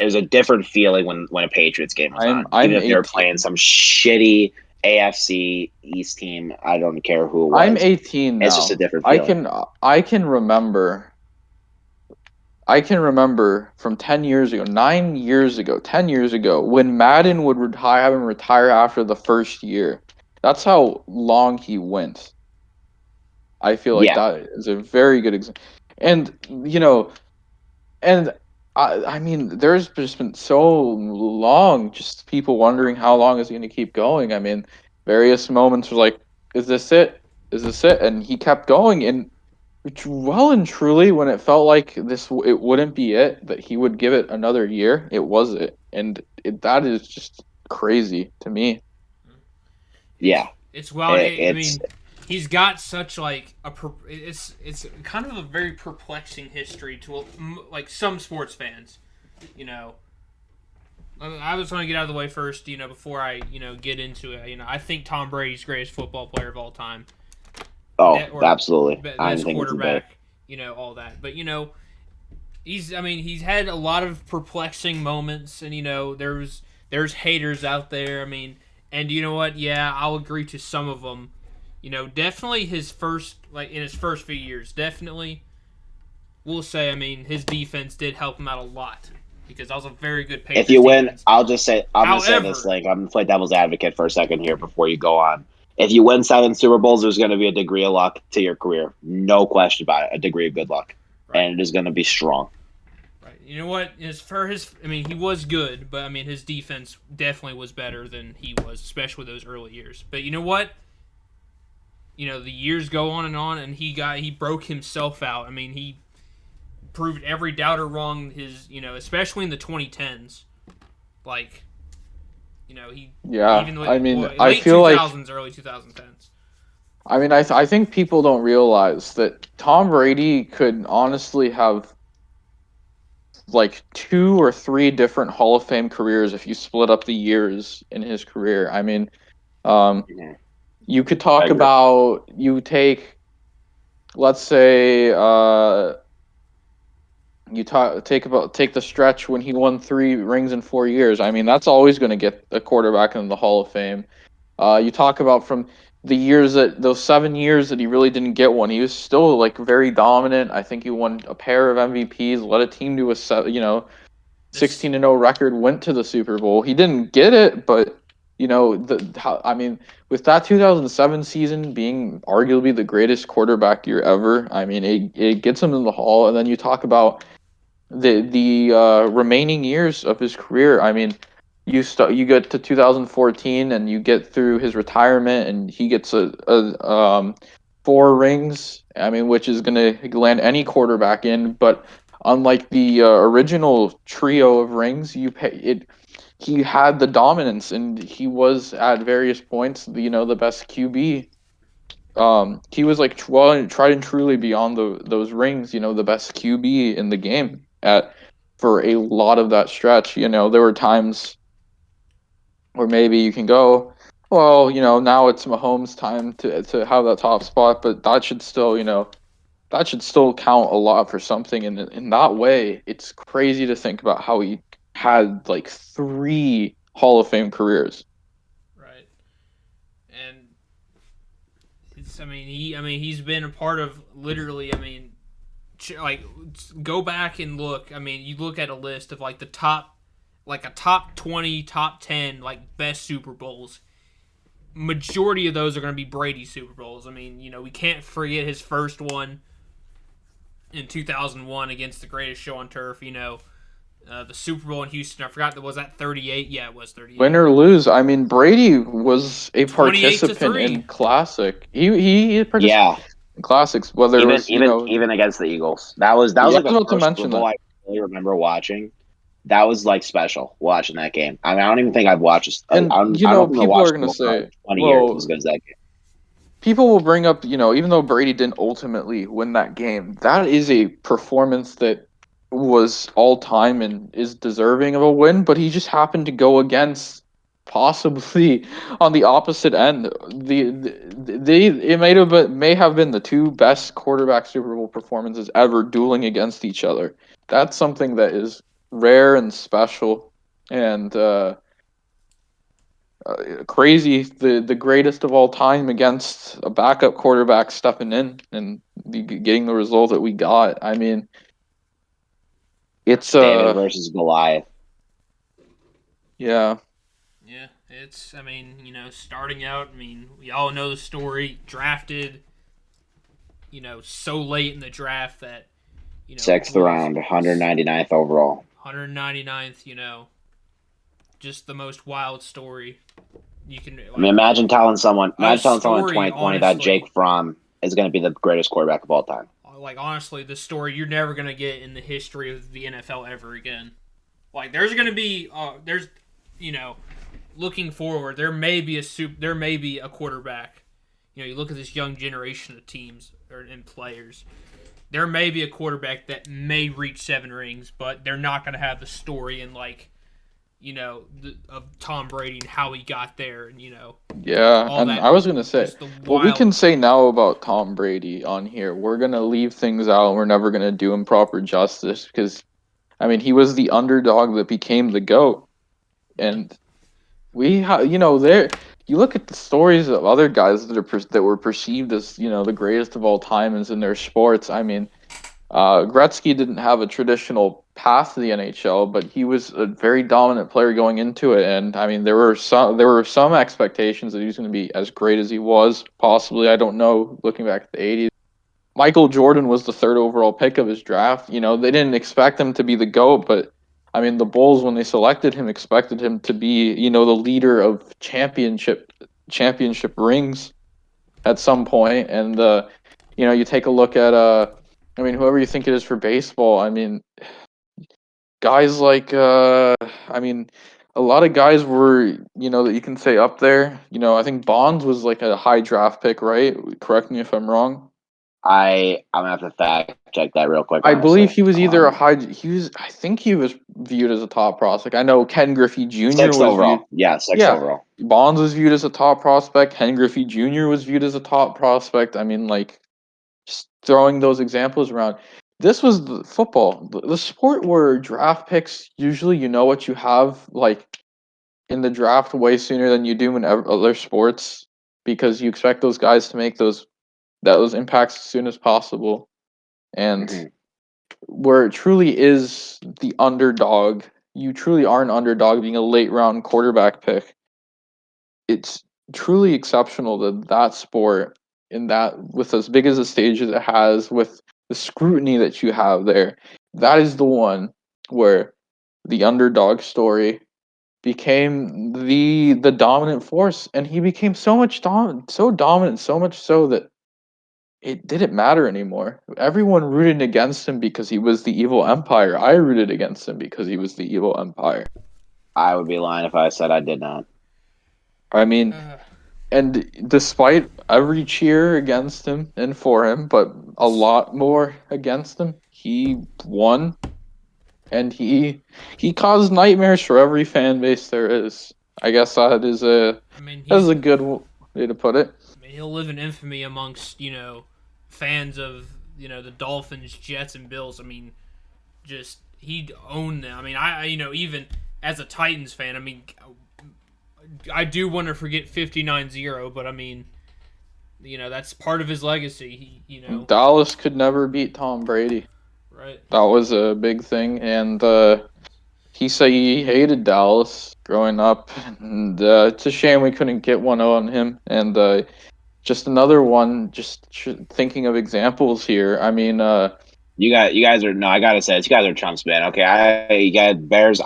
a different feeling when a Patriots game was I'm on, I'm even if they were playing 18. some shitty AFC East team. I don't care who it I'm was. 18 It's just a now. different I feeling. can I can remember I can remember from 10 years ago, 9 years ago, 10 years ago when Madden would have him retire after the first year. That's how long he went. I feel like Yeah, that is a very good example. And you know, and I mean, there's just been so long, just people wondering how long is he going to keep going. I mean, various moments were like, "Is this it? Is this it?" And he kept going, and well and truly, when it felt like it wouldn't be it, that he would give it another year, it was it, and that is just crazy to me. yeah. it's wild. It, I it's mean, he's got such like it's kind of a very perplexing history to like some sports fans. You know, I was going to get out of the way first. Before I get into it. I think Tom Brady's greatest football player of all time. oh, That or absolutely. I best didn't think it's a debate. quarterback. All that. But he's had a lot of perplexing moments, and there's haters out there. I mean, and you know what? Yeah, I'll agree to some of them. Definitely in his first few years, definitely. We'll say, I mean, his defense did help him out a lot because that was a very good If Patriots you win, defense. I'm gonna say this, However, Link. I'm gonna play devil's advocate for a second here before you go on. If you win 7 Super Bowls, there's gonna be a degree of luck to your career, no question about it. A degree of good luck, right, and it is gonna be strong. right. You know what? I mean, he was good, but I mean, his defense definitely was better than he was, especially those early years. But you know what? The years go on, and he broke himself out. I mean, proved every doubter wrong. Especially in the 2010s, like, he Yeah, even I mean, I late feel like 2000s, early 2010s. I think people don't realize that Tom Brady could honestly have like 2 or 3 different Hall of Fame careers if you split up the years in his career. I mean, um, Mhm. you could I talk agree. about you take, let's say, take the stretch when he won 3 rings in 4 years. I mean, that's always going to get a quarterback in the Hall of Fame. You talk about from the years that those 7 years that he really didn't get one, he was still like very dominant. I think he won a pair of MVPs, led a team to a 16-0 record, went to the Super Bowl. He didn't get it, but I mean, with that 2007 season being arguably the greatest quarterback year ever, I mean, it gets him in the Hall. And then you talk about the remaining years of his career. I mean, you get to 2014 and you get through his retirement, and he gets a 4 rings. I mean, which is going to land any quarterback in. But unlike the original trio of rings, you pay it. He had the dominance, and he was at various points, the best QB. He was like tried and truly beyond those rings, the best QB in the game at for a lot of that stretch. There were times where maybe you can go, well, now it's Mahomes' time to have that top spot, but that should still count a lot for something. And in that way, it's crazy to think about how he had like 3 Hall of Fame careers. Right. And he's been a part of literally. Like, go back and look. I mean, you look at a list of like the top, like a top 20, top 10, like best Super Bowls. Majority of those are going to be Brady Super Bowls. I mean, we can't forget his first one in 2001 against the greatest show on turf. The Super Bowl in Houston. I forgot that was that 38. Yeah, it was 38. Win or lose, I mean, Brady was a 28 to participant in 3. classic. He participated Yeah, in classics, whether it even was even even against the Eagles, that was yeah, like I the was about to first Super mention Bowl that. I really remember watching. That was like special watching that game. I mean, I don't even think I've watched. And I don't think I people are watched gonna Super Bowl in like say, 20 years as well, good as that game. people will bring up, even though Brady didn't ultimately win that game, that is a performance that was all time and is deserving of a win, but he just happened to go against possibly on the opposite end. It may have been the 2 best quarterback Super Bowl performances ever dueling against each other. That's something that is rare and special, and crazy. The greatest of all time against a backup quarterback stepping in and getting the result that we got. I mean, it's David versus Goliath. yeah, Yeah, starting out. We all know the story. Drafted, so late in the draft that, Sixth round, 199th overall. 199th. Just the most wild story you can. I mean, A imagine telling someone in story, 2020 that honestly. Jake Fromm is going to be the greatest quarterback of all time. Like, honestly, the story you're never gonna get in the history of the NFL ever again. Like, there's gonna be, looking forward, there may be a quarterback. You look at this young generation of teams and players. There may be a quarterback that may reach 7 rings, but they're not going to have the story and of Tom Brady and how he got there, and yeah. all And that. I was gonna say, Just the what we can wild. say now about Tom Brady on here, we're gonna leave things out. We're never gonna do him proper justice because, I mean, he was the underdog that became the GOAT, Yeah. and there. You look at the stories of other guys that were perceived as the greatest of all time is in their sports. I mean, Gretzky didn't have a traditional path to the NHL, but he was a very dominant player going into it. And I mean, there were some expectations that he was going to be as great as he was. Possibly, I don't know. Looking back at the '80s, Michael Jordan was the 3rd overall pick of his draft. They didn't expect him to be the GOAT, but I mean, the Bulls, when they selected him, expected him to be the leader of championship rings at some point. And you take a look at I mean, whoever you think it is for baseball, I mean, guys like, I mean, a lot of guys were, that you can say up there. I think Bonds was like a high draft pick, right? Correct me if I'm wrong. I'm gonna have to fact check that real quick, I believe honestly. he was either I think he was viewed as a top prospect. I know Ken Griffey Jr. Sixth was viewed. overall. Yeah, sixth Yeah, overall. Bonds was viewed as a top prospect. Ken Griffey Jr. was viewed as a top prospect. I mean, like, just throwing those examples around. This was the football, the sport where draft picks usually you know what you have like in the draft way sooner than you do in other sports because you expect those guys to make those impacts as soon as possible. And Hmm. where it truly is the underdog, you truly are an underdog being a late round quarterback pick. It's truly exceptional that sport in that with as big as the stage as it has, with the scrutiny that you have there, that is the one where the underdog story became the dominant force, and he became so dominant, so much so that it didn't matter anymore. Everyone rooted against him because he was the evil empire. I rooted against him because he was the evil empire. I would be lying if I said I did not. I mean, Uh, and despite every cheer against him and for him, but a lot more against him, he won, and he caused nightmares for every fan base there is. I guess I mean, that is a good way to put it. I mean, he'll live in infamy amongst fans of the Dolphins, Jets, and Bills. I mean, just he'd own them. I mean, I even as a Titans fan, I mean, I do want to forget 59-0, but I mean, that's part of his legacy. Dallas could never beat Tom Brady. Right. That was a big thing, and he said he hated Dallas growing up, and it's a shame we couldn't get 1-0 on him. And just another one, just thinking of examples here. I mean, You guys are no. I gotta say, you guys are chumps, man. Okay, you got Bears.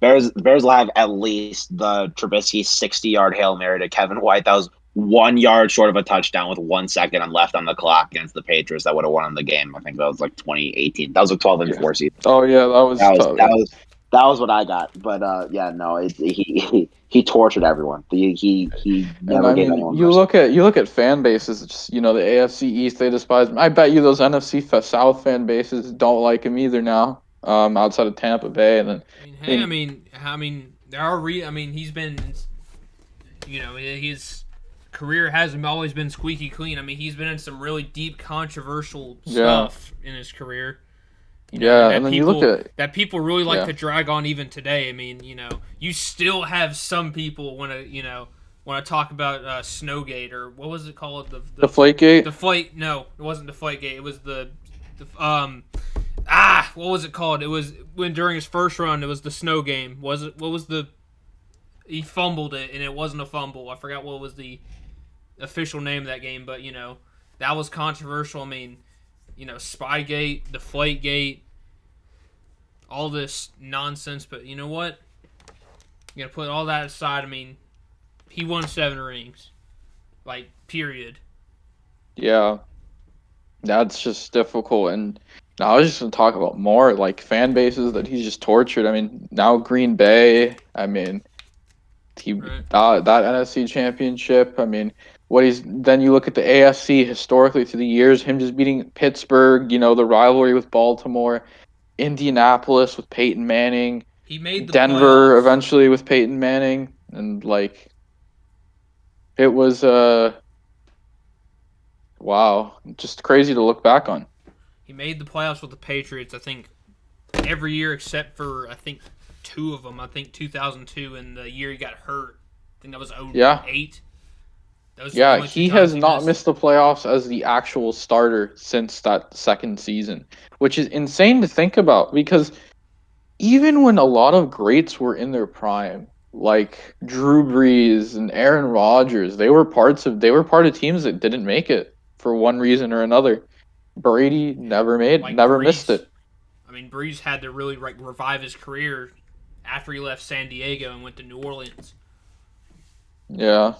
Bears will have at least the Trubisky 60-yard Hail Mary to Kevin White. That was 1 yard short of a touchdown with 1 second left on the clock against the Patriots. That would have won the game. I think that was like 2018. That was a 12-4 season. oh yeah, that was That was tough. that Yeah. was that was what I got. But yeah, no, he tortured everyone. He And never I gave mean, anyone you mercy. look at fan bases. It's just the AFC East, they despise him. I bet you those NFC South fan bases don't like him either now. Outside of Tampa Bay, and then I mean, hey, I I mean, there are I mean, he's been, his career hasn't always been squeaky clean. I mean, he's been in some really deep, controversial yeah, stuff in his career. And yeah, and then you look at that people really like yeah, to drag on even today. I mean, you still have some people want to talk about Snowgate, or what was it called? the Flakegate. The flight. No, it wasn't the Flightgate. It was what was it called? It was when during his first run, it was the snow game. Was it? What was the? He fumbled it, and it wasn't a fumble. I forgot what was the official name of that game, but that was controversial. I mean, Spygate, Deflategate, all this nonsense. But you know what? You gotta put all that aside. I mean, he won 7 rings, like period. Yeah, that's just difficult. And now I was just gonna talk about more like fan bases that he's just tortured. I mean, now Green Bay. I mean, he Right. that NFC Championship. I mean, what he's then you look at the AFC historically through the years, him just beating Pittsburgh. The rivalry with Baltimore, Indianapolis with Peyton Manning, He made the Denver playoffs. eventually with Peyton Manning, and like it was wow, just crazy to look back on. He made the playoffs with the Patriots. I think every year except for I think two of them. I think 2002 and the year he got hurt. I think that was Yeah, 08. Those are the yeah, only two he times has he not missed. missed the playoffs as the actual starter since that second season, which is insane to think about because even when a lot of greats were in their prime, like Drew Brees and Aaron Rodgers, they were part of teams that didn't make it for one reason or another. Brady Yeah, like never missed Breeze. it. I mean, Breeze had to really revive his career after he left San Diego and went to New Orleans. Yeah.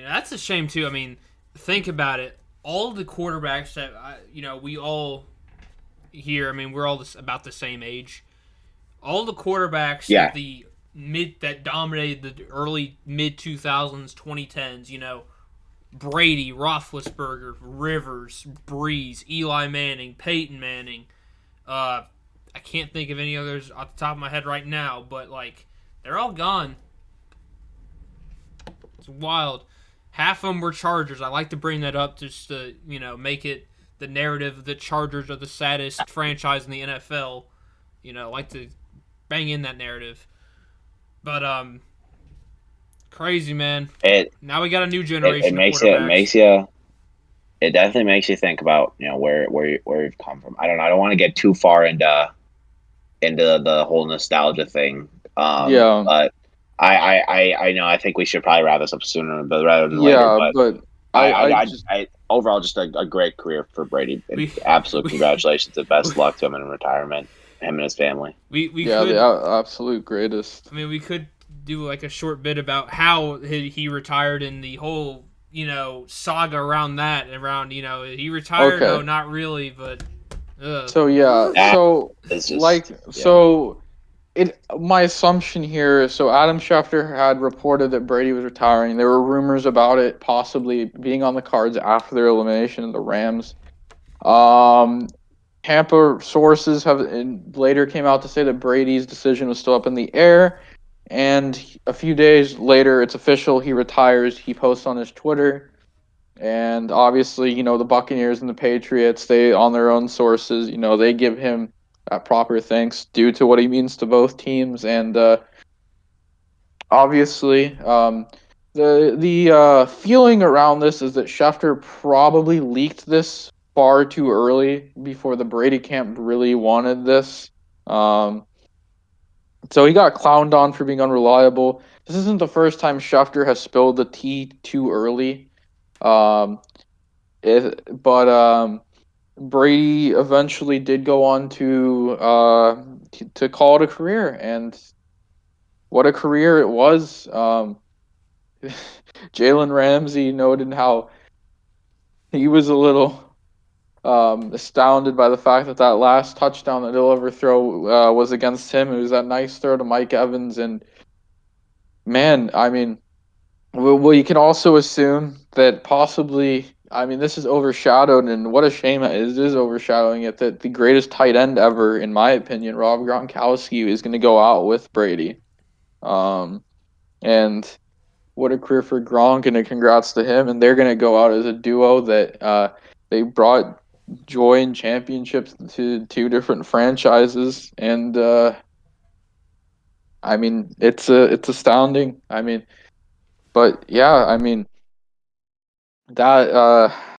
That's a shame too. I mean, think about it. all the quarterbacks that we all here. I mean, we're all about the same age. All the quarterbacks Yeah. that dominated the early mid 2000s, 2010s. Brady, Roethlisberger, Rivers, Breeze, Eli Manning, Peyton Manning. I can't think of any others off the top of my head right now, but like they're all gone. It's wild. Half of them were Chargers. I like to bring that up just to make it the narrative that Chargers are the saddest franchise in the NFL. I like to bang in that narrative. But crazy man. It Now we got a new it generation of makes it quarterbacks. makes you it definitely makes you think about where you've come from. I don't want to get too far into the whole nostalgia thing. Yeah, But I know I think we should probably wrap this up sooner rather than later. yeah, But but I just overall just a great career for Brady. And We absolute we congratulations and best luck to him in retirement, him and his family. we yeah, the could. absolute greatest. I mean, we could do like a short bit about how he retired and the whole saga around that. Around he retired. Okay. No, not really, but. So yeah, That so is like just yeah. so it my assumption here, so Adam Schefter had reported that Brady was retiring. There were rumors about it possibly being on the cards after their elimination of the Rams. Um Tampa sources later came out to say that Brady's decision was still up in the air, and a few days later it's official, he retires. He posts on his Twitter. And obviously, the Buccaneers and the Patriots, they, on their own sources, they give him proper thanks due to what he means to both teams. And obviously, the feeling around this is that Schefter probably leaked this far too early before the Brady camp really wanted this. Um, so he got clowned on for being unreliable. This isn't the first time Schefter has spilled the tea too early. Um, but Brady eventually did go on to call it a career, and what a career it was. Jalen Ramsey noted how he was a little astounded by the fact that that last touchdown that he'll ever throw was against him. It was that nice throw to Mike Evans, and man, I mean, well, you can also assume that possibly, I mean, this is overshadowed, and what a shame it is overshadowing it, that the greatest tight end ever, in my opinion, Rob Gronkowski, is going to go out with Brady. Um, and what a career for Gronk, and a congrats to him. And they're going to go out as a duo that they brought joy and championships to two different franchises. And I mean, it's astounding. I mean, but yeah, I mean, that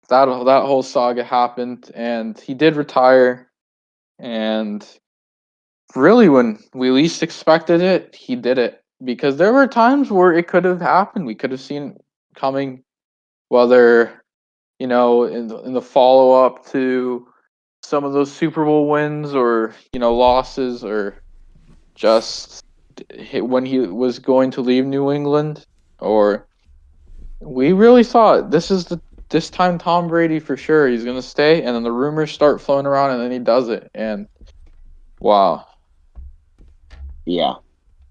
that whole saga happened, and he did retire. And really, when we least expected it, he did it, because there were times where it could have happened. We could have seen it coming, whether in the follow up to some of those Super Bowl wins, or losses, or just when he was going to leave New England. Or we really thought this time Tom Brady for sure he's gonna stay, and then the rumors start flowing around, and then he does it, and wow. Yeah.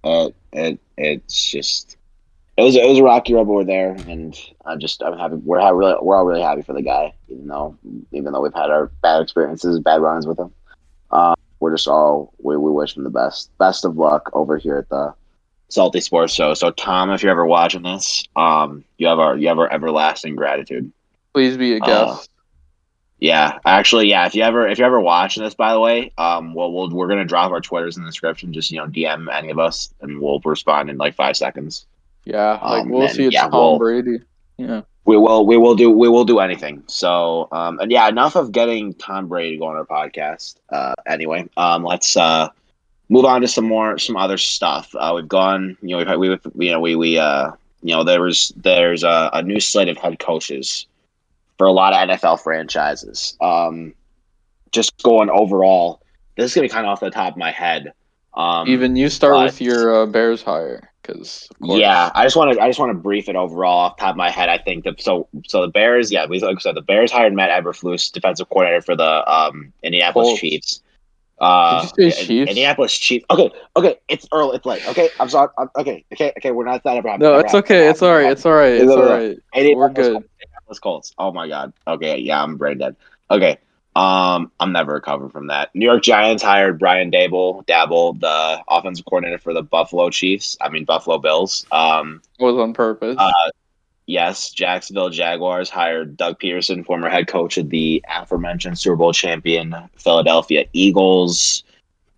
It's just it was a rocky road, but we're there, and I'm happy. We're all really happy for the guy, even though we've had our bad experiences, bad runs with him. We're just all we wish him the best of luck over here at the Salty Sports Show. So Tom, if you're ever watching this, you have our everlasting gratitude. Please be a Uh, guest. yeah, actually, yeah. If you ever watching this, by the way, we're gonna drop our Twitters in the description. Just DM any of us, and we'll respond in like 5 seconds. Yeah, like we'll see And it's yeah, Tom Brady. Yeah. we will do anything. So and yeah, enough of getting Tom Brady to go on our podcast. Anyway, let's move on to some other stuff. We've gone, there's a new slate of head coaches for a lot of NFL franchises. Just going overall, this is gonna be kind of off the top of my head. Even you start But with your Bears hire, because of yeah, course. I just want to brief it overall off the top of my head. I think that so the Bears, yeah, we like I said, the Bears hired Matt Eberflus, defensive coordinator for the Indianapolis Colts. Chiefs. Did you say Chiefs? Indianapolis Chiefs. Okay, it's early, it's late. Okay, I'm sorry. Okay. We're not that ever happened. No, Never it's happened. Never okay. It's happened. all Never right. happened. It's all right. No, It's no, all no, no. right. We're Indianapolis good. Colts. Indianapolis Colts. Oh my God. Okay, yeah, I'm brain dead. Okay. I'm never recovering from that. New York Giants hired Brian Dabble, the offensive coordinator for the Buffalo Bills. Was on purpose. Uh, yes, Jacksonville Jaguars hired Doug Peterson, former head coach of the aforementioned Super Bowl champion Philadelphia Eagles.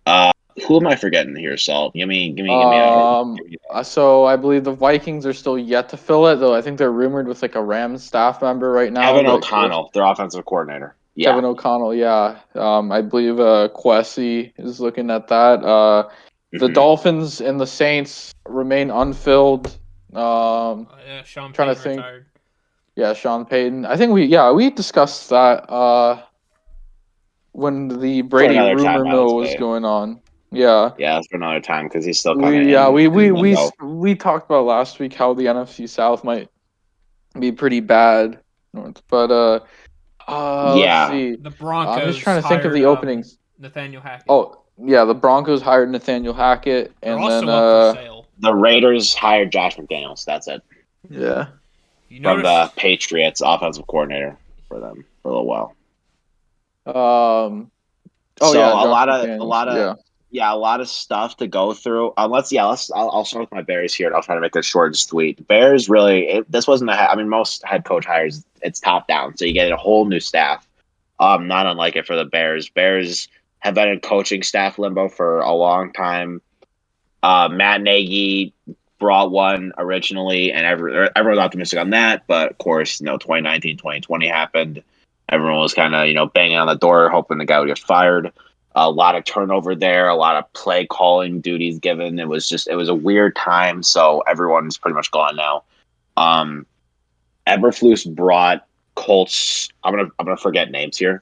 Uh, who am I forgetting here, Salt? Um. Give me So I believe the Vikings are still yet to fill it, though. I think they're rumored with like a Rams staff member right now. Kevin But O'Connell, their offensive coordinator. Yeah. Kevin O'Connell, yeah. I believe Kwesi is looking at that. The hmm Dolphins and the Saints remain unfilled. Yeah, Sean Trying to Payton think. retired. Yeah, Sean Payton. I think we discussed that when the For Brady another rumor time, I would mill was say. going on. Yeah. Yeah, that's for another time because he's still kind of We yeah in we in we we limbo. we talked about last week how the NFC South might be pretty bad, but let's Yeah, see. The I'm just Broncos trying to think of hired the openings. Nathaniel Hackett. Oh yeah, the Broncos hired Nathaniel Hackett, They're and then also up for sale. the Raiders hired Josh McDaniels. That's it yeah, You from notice the Patriots offensive coordinator for them for a little while. um, oh So yeah, a Josh lot of a McDaniels, lot of yeah, yeah, a lot of stuff to go through. I'll start with my Bears here, and I'll try to make it short and sweet. Bears really, this wasn't I mean, most head coach hires it's top down, so you get a whole new staff. Not unlike it for the Bears. Bears have been in coaching staff limbo for a long time. Matt Nagy brought one originally, and everyone's optimistic on that. But of course, 2019, 2020 happened. Everyone was kind of, banging on the door, hoping the guy would get fired. A lot of turnover there, a lot of play calling duties given. It was a weird time. So everyone's pretty much gone now. Um, Eberflus brought Colts. I'm gonna forget names here.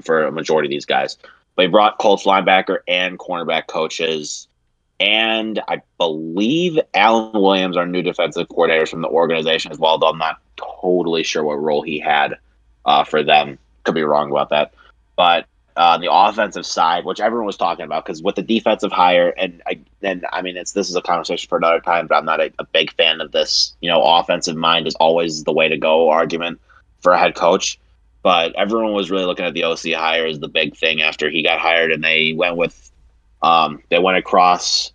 For a majority of these guys, but he brought Colts linebacker and cornerback coaches, and I believe Alan Williams, our new defensive coordinator, from the organization as well. Though I'm not totally sure what role he had for them. Could be wrong about that, but the offensive side, which everyone was talking about, because with the defensive hire, I mean, this is a conversation for another time, but I'm not a big fan of this. Offensive mind is always the way to go argument for a head coach. But everyone was really looking at the OC hire as the big thing after he got hired, and they went across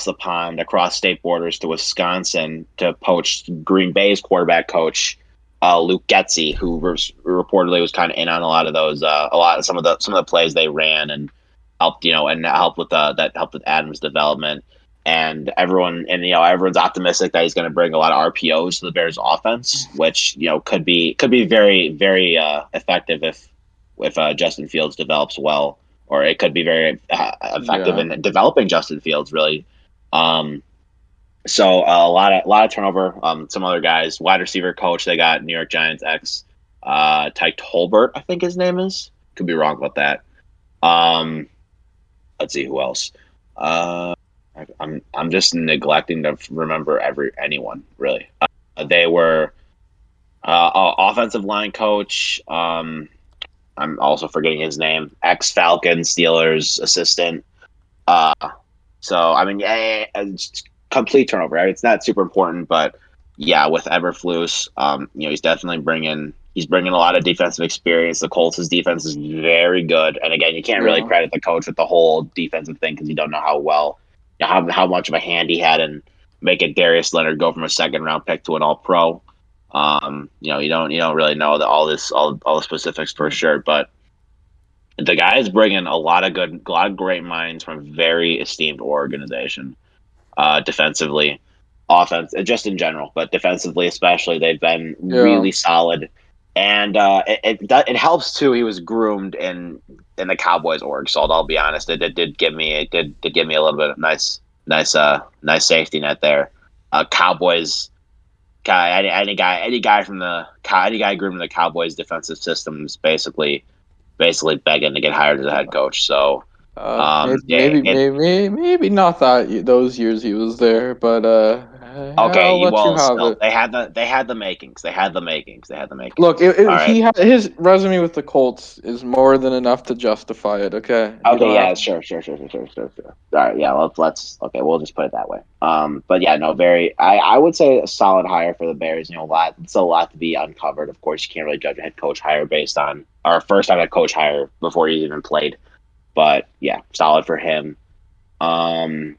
the pond, across state borders to Wisconsin to poach Green Bay's quarterback coach, Luke Getzey, who reportedly was kind of in on a lot of those, some of the plays they ran, and helped with Adams' development. And everyone's optimistic that he's going to bring a lot of RPOs to the Bears' offense, which could be very very effective if Justin Fields develops well, or it could be very effective yeah, in developing Justin Fields really. Um, so a lot of turnover. Some other guys, wide receiver coach, they got New York Giants ex Tyke Tolbert, I think his name is. Could be wrong about that. Um, let's see who else. I'm just neglecting to remember anyone really. They were offensive line coach. I'm also forgetting his name. Ex Falcon Steelers assistant. Uh, so I mean, yeah, it's complete turnover. Right? It's not super important, but yeah, with Eberflus, he's bringing a lot of defensive experience. The Colts' defense is very good, and again, you can't really yeah, credit the coach with the whole defensive thing because you don't know how much of a hand he had in making Darius Leonard go from a second round pick to an All Pro. You don't really know all the specifics for sure, but the guy is bringing a lot of great minds from a very esteemed organization. Defensively, offense, just in general, but defensively especially, they've been yeah, really solid. And it helps too. He was groomed in the Cowboys org, so I'll be honest. It did give me a little bit of nice safety net there. Cowboys guy, any guy groomed in the Cowboys defensive system is basically begging to get hired as a head coach. So Maybe not those years he was there, but I'll Okay, let you well, have still, it. they had the makings. They had the makings. They had the Look, makings. All right. his resume with the Colts is more than enough to justify it. Okay, you Okay, don't have yeah, sure. All right, yeah, let's okay, we'll just put it that way. But yeah, no, I would say a solid hire for the Bears. It's a lot to be uncovered. Of course, you can't really judge a head coach hire based on our first time head coach hire before he's even played. But yeah, solid for him. Um,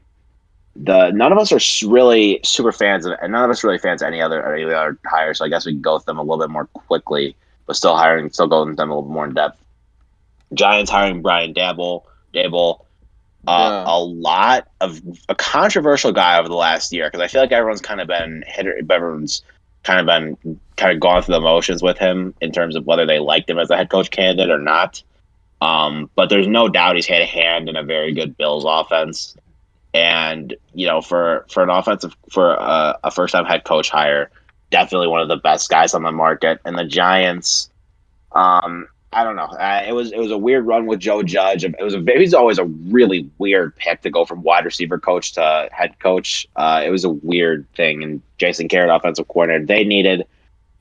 the none of us are really super fans of, and none of us really fans of any other hires. So I guess we can go with them a little bit more quickly, but still going with them a little bit more in depth. Giants hiring Brian Dable, yeah. a lot of a controversial guy over the last year because I feel like everyone's kind of gone through the motions with him in terms of whether they liked him as a head coach candidate or not. But there's no doubt he's had a hand in a very good Bills offense, and for a first time head coach hire, definitely one of the best guys on the market. And the Giants, I don't know. It was a weird run with Joe Judge. He's always a really weird pick to go from wide receiver coach to head coach. It was a weird thing. And Jason Garrett, offensive coordinator, they needed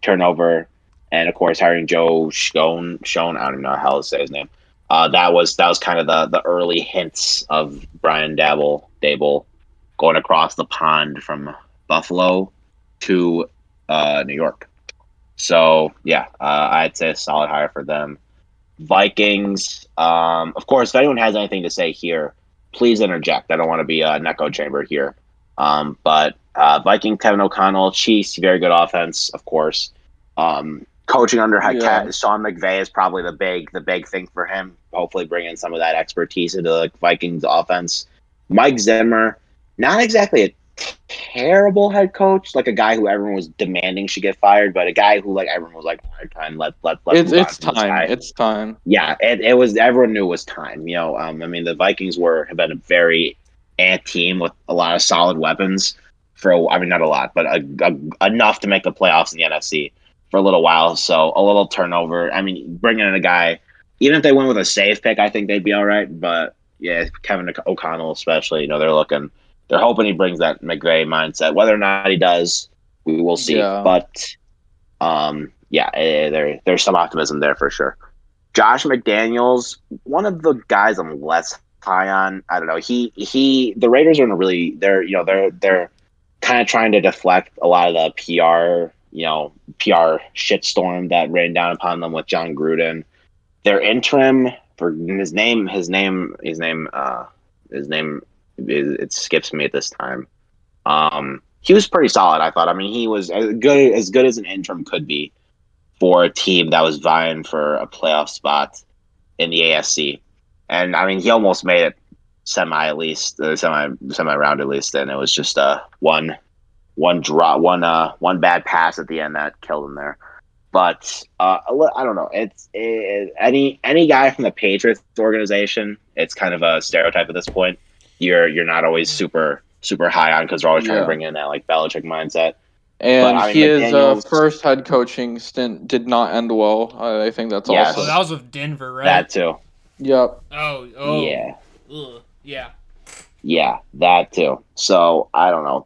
turnover, and of course hiring Joe Schoen. I don't know how to say his name. That was kind of the early hints of Brian Dable going across the pond from Buffalo to New York. So yeah, I'd say a solid hire for them. Vikings. Of course, if anyone has anything to say here, please interject. I don't want to be an echo chamber here. But Viking Kevin O'Connell, Chiefs, very good offense, of course. Coaching under Yeah. Sean McVay is probably the big thing for him. Hopefully, bringing some of that expertise into the Vikings offense. Mike Zimmer, not exactly a terrible head coach, like a guy who everyone was demanding should get fired, but a guy who like everyone was like, all right, time, let's move on It's from this time. guy. It's time. Yeah, it was everyone knew it was time. I mean, the Vikings have been a very ant team with a lot of solid weapons I mean, not a lot, but enough to make the playoffs in the NFC for a little while. So a little turnover. I mean, bringing in a guy, even if they went with a safe pick, I think they'd be all right. But yeah, Kevin O'Connell especially, they're hoping he brings that McVay mindset. Whether or not he does, we will see. Yeah. But yeah, there's some optimism there for sure. Josh McDaniels, one of the guys I'm less high on. I don't know. The Raiders are in a really they're kind of trying to deflect a lot of the PR shitstorm that rained down upon them with John Gruden. Their interim for his name it skips me at this time. He was pretty solid, I thought. I mean, he was as good as an interim could be for a team that was vying for a playoff spot in the AFC. And I mean, he almost made it semi round at least, and it was just one bad pass at the end that killed him there. But I don't know. Any guy from the Patriots organization. It's kind of a stereotype at this point. You're not always super high on because they're always trying to Yeah. bring in that like Belichick mindset. But And I mean, his McDaniel's, first head coaching stint did not end well. I think that's Oh, also. that yes, was with Denver, right? that too. Yep. Oh, Yeah, ugh, yeah. yeah, that too. So I don't know.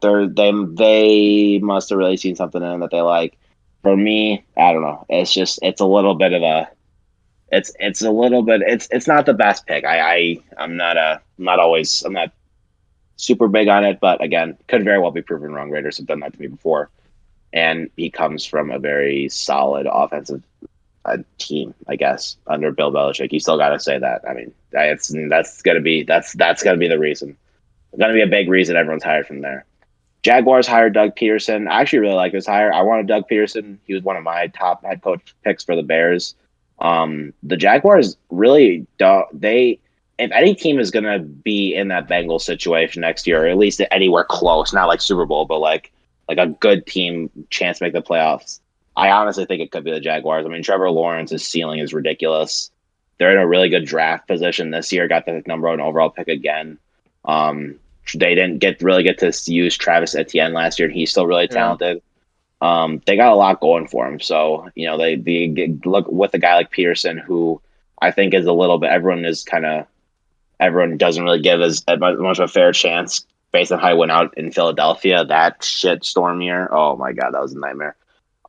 They must have really seen something in him that they like. For me, I don't know. It's a little bit of a it's a little bit it's not the best pick. I'm not super big on it, but again, could very well be proven wrong. Raiders have done that to me before, and he comes from a very solid offensive team, I guess, under Bill Belichick. You still got to say that. I mean, that's gonna be the reason. Going to be a big reason everyone's hired from there. Jaguars hired Doug Peterson. I actually really like this hire. I wanted Doug Peterson. He was one of my top head coach picks for the Bears. The Jaguars really don't. If any team is going to be in that Bengals situation next year, or at least anywhere close, not like Super Bowl, but like a good team chance to make the playoffs, I honestly think it could be the Jaguars. I mean, Trevor Lawrence's ceiling is ridiculous. They're in a really good draft position this year. Got the number one overall pick again. Um, they didn't really get to use Travis Etienne last year, and he's still really Yeah. talented. They got a lot going for him. So they look with a guy like Peterson, who I think is a little bit. Everyone is kind of everyone doesn't really give as much of a fair chance based on how he went out in Philadelphia. That shit storm year. Oh my god, that was a nightmare.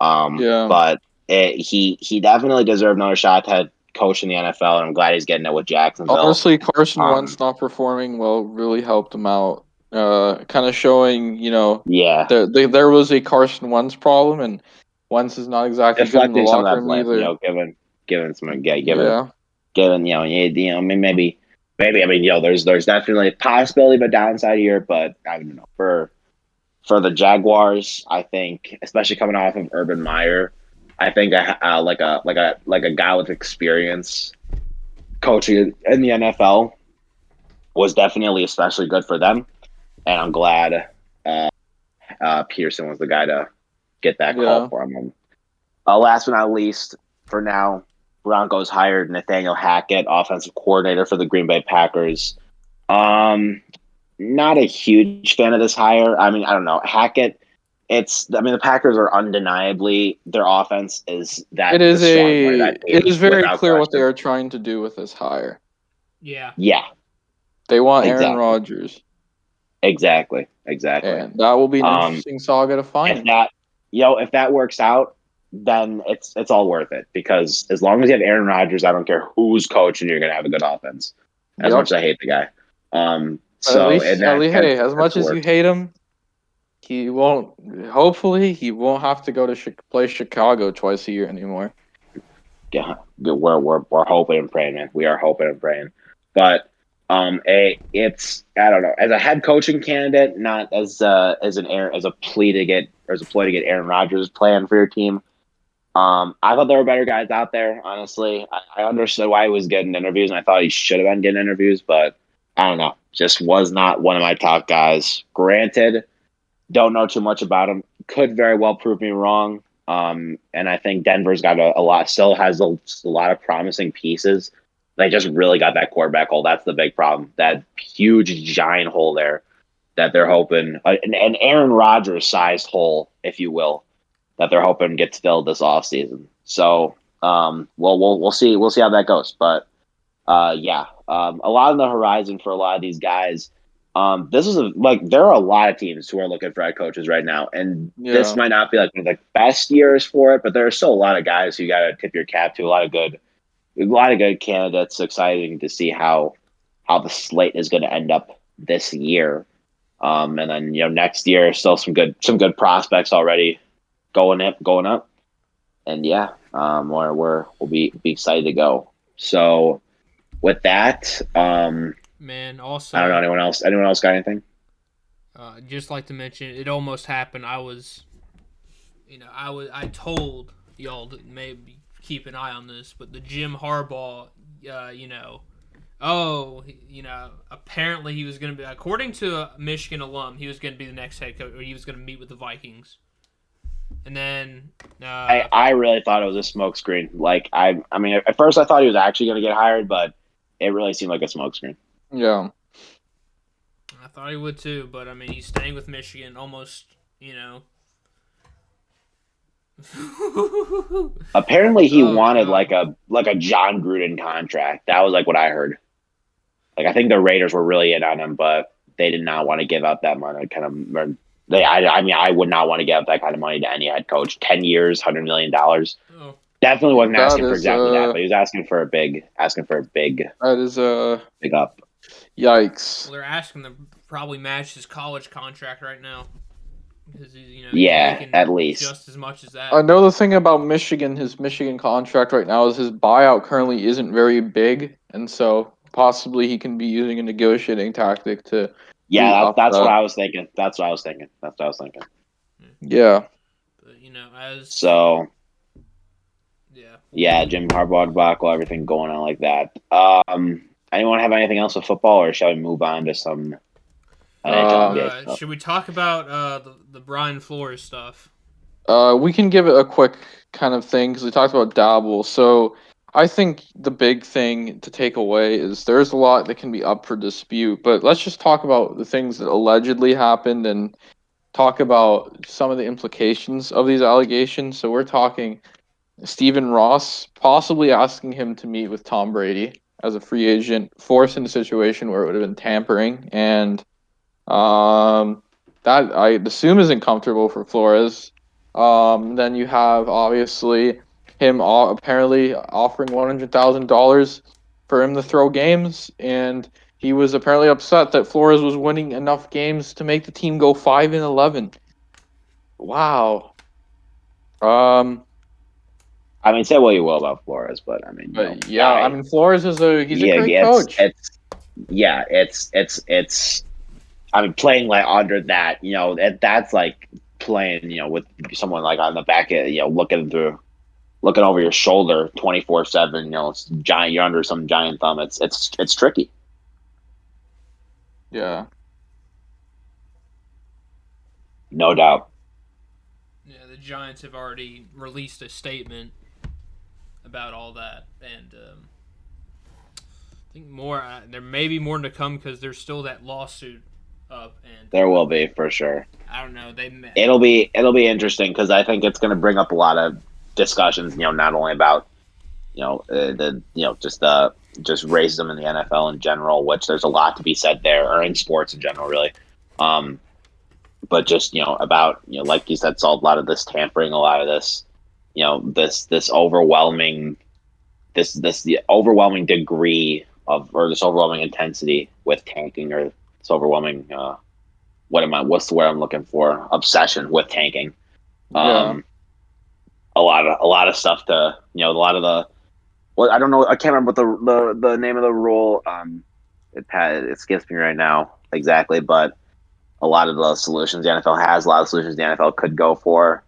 Yeah. But he definitely deserved another shot to head coach in the NFL, and I'm glad he's getting it with Jacksonville. Honestly, Carson Um, Wentz not performing well really helped him out. Kind of showing, yeah, there was a Carson Wentz problem, and Wentz is not exactly good in the deflecting some of locker that room blame, either. giving some, yeah, Yeah. given, maybe, I mean, there's definitely a possibility of a downside here, but I don't know for the Jaguars, I think, especially coming off of Urban Meyer, I think like a guy with experience coaching in the NFL was definitely especially good for them, and I'm glad Pearson was the guy to get that call Yeah. for him. Last but not least, for now, Broncos hired Nathaniel Hackett, offensive coordinator for the Green Bay Packers. Not a huge fan of this hire. I mean, I don't know. Hackett, the Packers are undeniably, their offense is It the is strong point of that it team is very without clear what they question. are trying to do with this hire. Yeah. Yeah, They want Aaron exactly. Rodgers, Exactly. and that will be an Um, interesting saga to if find. that, if that works out, then it's all worth it because as long as you have Aaron Rodgers, I don't care who's coaching, you're gonna have a good offense. As much Yep. as I hate the guy, But so in that sense, hey, as that's much as you worked. hate him, he won't. Hopefully, he won't have to go to play Chicago twice a year anymore. Yeah, we're hoping and praying, man. We are hoping and praying, but it's I don't know as a head coaching candidate, not as a plea to get Aaron Rodgers playing for your team. I thought there were better guys out there. Honestly, I understood why he was getting interviews, and I thought he should have been getting interviews, but I don't know. Just was not one of my top guys. Granted, don't know too much about him. Could very well prove me wrong. And I think Denver's got a lot, still has a lot of promising pieces. They just really got that quarterback hole. That's the big problem. That huge giant hole there that they're hoping, an Aaron Rodgers sized hole, if you will, that they're hoping gets filled this offseason. So, we'll see. We'll see how that goes. But yeah, a lot on the horizon for a lot of these guys. This is there are a lot of teams who are looking for head coaches right now, and this Yeah. might not be like one of the best years for it, but there are still a lot of guys who you got to tip your cap to. A lot of good candidates. Exciting to see how the slate is going to end up this year. And then next year, still some good prospects already going up, and yeah, we'll be excited to go. So with that, Man, I don't know also, anyone else. Anyone else got anything? just like to mention, it almost happened. I told y'all to maybe keep an eye on this, but the Jim Harbaugh, apparently he was going to be, according to a Michigan alum, he was going to be the next head coach, or he was going to meet with the Vikings. And then, I really thought it was a smokescreen. Like I mean, at first I thought he was actually going to get hired, but it really seemed like a smokescreen. Yeah. I thought he would too, but I mean, he's staying with Michigan almost, Apparently, he Oh wanted god. like a John Gruden contract. That was like what I heard. Like I think the Raiders were really in on him, but they did not want to give up that money. I mean, I would not want to give up that kind of money to any head coach. 10 years, $100 million. Oh, Definitely wasn't That asking for is exactly that, but he was asking for a big up. yikes. well, they're asking to probably match his college contract right now because he's Yeah, making at least. just as much as that. Another thing about Michigan, his Michigan contract right now is his buyout currently isn't very big, and so possibly he can be using a negotiating tactic to Yeah, up that's what that. I was thinking. That's what I was thinking. That's what I was thinking. Yeah. But as So yeah, yeah, Jim Harbaugh debacle, everything going on like that. Anyone have anything else with football, or shall we move on to some NHL Uh, NBA stuff? should we talk about the Brian Flores stuff? we can give it a quick kind of thing because we talked about Dabble. So I think the big thing to take away is there's a lot that can be up for dispute, but let's just talk about the things that allegedly happened and talk about some of the implications of these allegations. So we're talking Stephen Ross possibly asking him to meet with Tom Brady. as a free agent, forced in a situation where it would have been tampering, and that I assume isn't comfortable for Flores. Then you have obviously him apparently offering $100,000 for him to throw games, and he was apparently upset that Flores was winning enough games to make the team go 5-11. Wow. Um, I mean, say what you will about Flores, but I mean, but yeah, I guy, mean Flores he's a yeah, great coach. it's. I mean, playing like under that, that's like playing, with someone like on the back, looking over your shoulder 24/7. It's giant. You're under some giant thumb. It's tricky, Yeah. no doubt. Yeah, the Giants have already released a statement about all that, and I think more. There may be more to come because there's still that lawsuit up, and There will be for sure. I don't know. They It'll be interesting because I think it's going to bring up a lot of discussions. Not only about the just racism in the NFL in general, which there's a lot to be said there, or in sports in general, really. Um, but just about like you said, Salt, a lot of this tampering, a lot of this, this overwhelming, this the overwhelming degree of, or this overwhelming intensity with tanking, or this overwhelming what's the word I'm looking for, obsession with tanking. Yeah. A lot of stuff to a lot of the, well, I don't know, I can't remember what the name of the rule. It skips me right now exactly, but a lot of the solutions the NFL has, a lot of solutions the NFL could go for.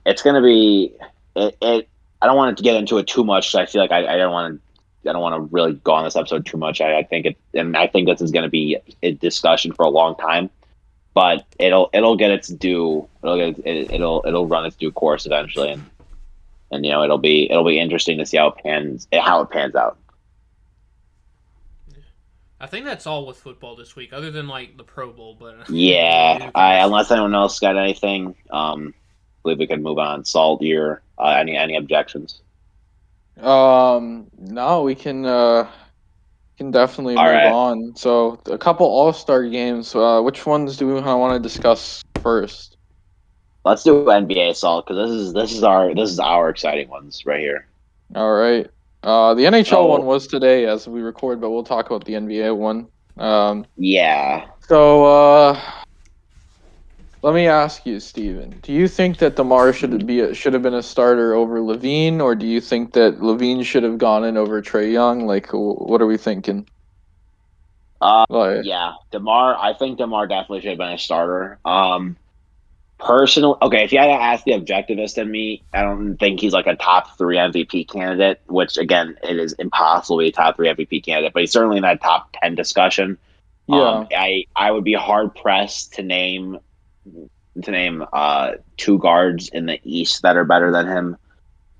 It's going to be it. I don't want it to get into it too much. I feel like I don't want to. I don't want to really go on this episode too much. I think I think this is going to be a discussion for a long time. But it'll get its due. It'll run its due course eventually, and it'll be interesting to see how it pans out. I think that's all with football this week, other than like the Pro Bowl. But Yeah, who cares? unless anyone else got anything, I believe we can move on. Salt, your any objections? No, we can definitely All move right, on. So a couple All-Star games. Which ones do we want to discuss first? let's do NBA, Salt, because this is our exciting ones right here. All right. The NHL one So was today as we record, but we'll talk about the NBA one. Um, yeah, so let me ask you, Steven. Do you think that DeMar should have been a starter over Levine, or do you think that Levine should have gone in over Trey Young? Like, what are we thinking? Like, yeah, Demar. I think Demar definitely should have been a starter. Personal. Okay, if you had to ask the objectivist in me, I don't think he's like a top three MVP candidate. Which again, it is impossible to be a top three MVP candidate, but he's certainly in that top 10 discussion. yeah, I would be hard pressed to name two guards in the East that are better than him.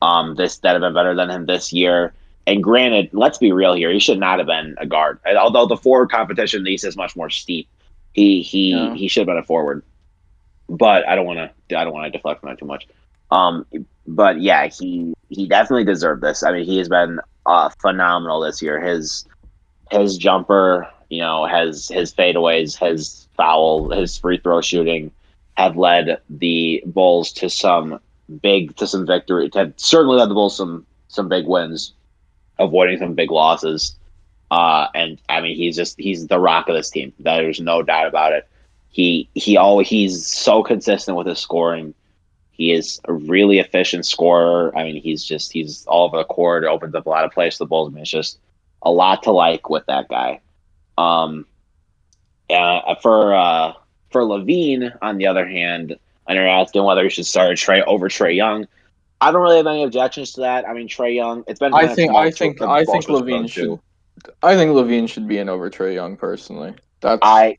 That have been better than him this year. And granted, let's be real here, he should not have been a guard. Although the forward competition in the East is much more steep, yeah. he should have been a forward. But I don't want to deflect from that too much. Um, but yeah, he definitely deserved this. I mean, he has been phenomenal this year. His jumper, has his fadeaways, his free throw shooting have led the Bulls to some victory. Have certainly led the Bulls some big wins, avoiding some big losses. And I mean, he's the rock of this team. There's no doubt about it. He's so consistent with his scoring. He is a really efficient scorer. I mean, he's all over the court. It opens up a lot of plays for the Bulls. I mean, it's just a lot to like with that guy. Um, for Levine, on the other hand, and you're asking whether he should start Trey Young. I don't really have any objections to that. I mean, Trey Young. It's been I kind of think I tumultuous, think I think tumultuous Levine road should too. I think Levine should be in over Trey Young personally. That's I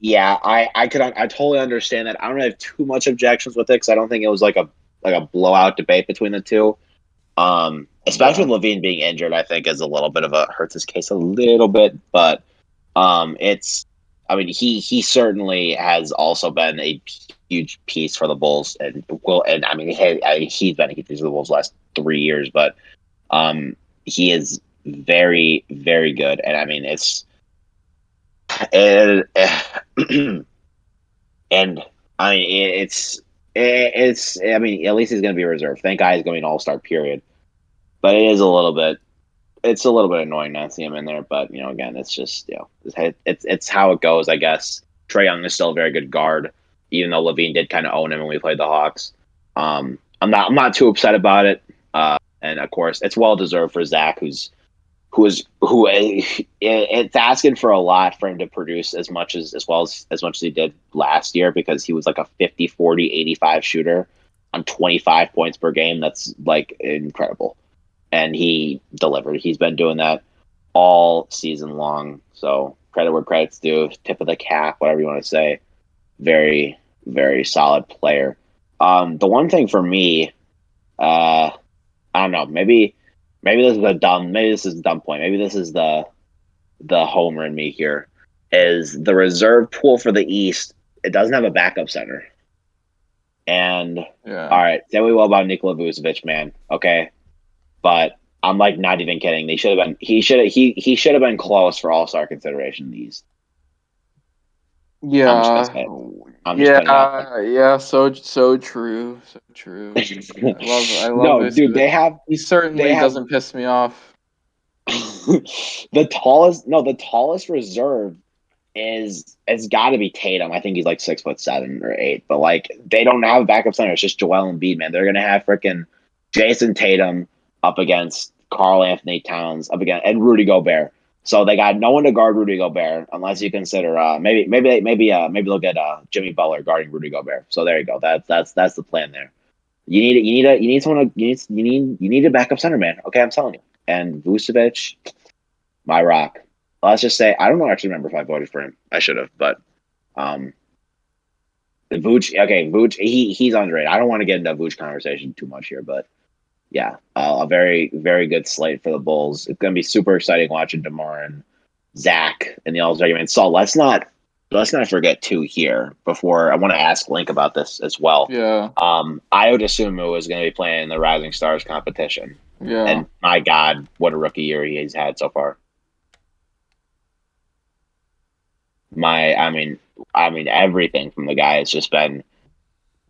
totally understand that. I don't really have too much objections with it because I don't think it was like a blowout debate between the two. Especially yeah. with Levine being injured, I think is a little bit of a hurts his case a little bit, but it's. I mean, he certainly has also been a huge piece for the Bulls, and I mean, he's been a huge piece for the Bulls the last 3 years, but he is very, very good. And I mean, it, and I mean, I mean, at least he's going to be reserved. Thank God he's going to be an all-star period. But it's a little bit annoying not to see him in there. But, again, it's just, it's how it goes, I guess. Trae Young is still a very good guard, even though Levine did kind of own him when we played the Hawks. I'm not too upset about it. And of course, it's well deserved for Zach, it's asking for a lot for him to produce as much as he did last year, because he was like a 50, 40, 85 shooter on 25 points per game. That's like incredible. And he delivered. He's been doing that all season long. So credit where credit's due, tip of the cap, whatever you want to say. Very, very solid player. The one thing for me, I don't know, maybe this is a dumb point. Maybe this is the homer in me here, is the reserve pool for the East. It doesn't have a backup center. And all right, say we will about Nikola Vucevic, man. Okay. But I'm like not even kidding. He should have been close for all-star consideration in the East. Yeah. I'm just putting it out there. Yeah. So true. So true. I love this. Dude, he certainly doesn't piss me off. The tallest reserve it's got to be Tatum. I think he's like 6'7" or 8. But like, they don't have a backup center. It's just Joel Embiid, man. They're gonna have freaking Jason Tatum up against Karl Anthony Towns and Rudy Gobert. So they got no one to guard Rudy Gobert, unless you consider maybe they'll get Jimmy Butler guarding Rudy Gobert. So there you go. That's the plan there. You need a backup center, man. Okay, I'm telling you. And Vucevic, my rock. Let's just say, I don't actually remember if I voted for him. I should have, but Vooch, he's underrated. I don't want to get into a Vooch conversation too much here, but yeah, a very, very good slate for the Bulls. It's going to be super exciting watching DeMar and Zach in the All-Star game. And so let's not forget too here before I want to ask Link about this as well. Yeah. Ayo Dosunmu is going to be playing in the Rising Stars competition. Yeah. And my God, what a rookie year he's had so far. I mean, everything from the guy has just been,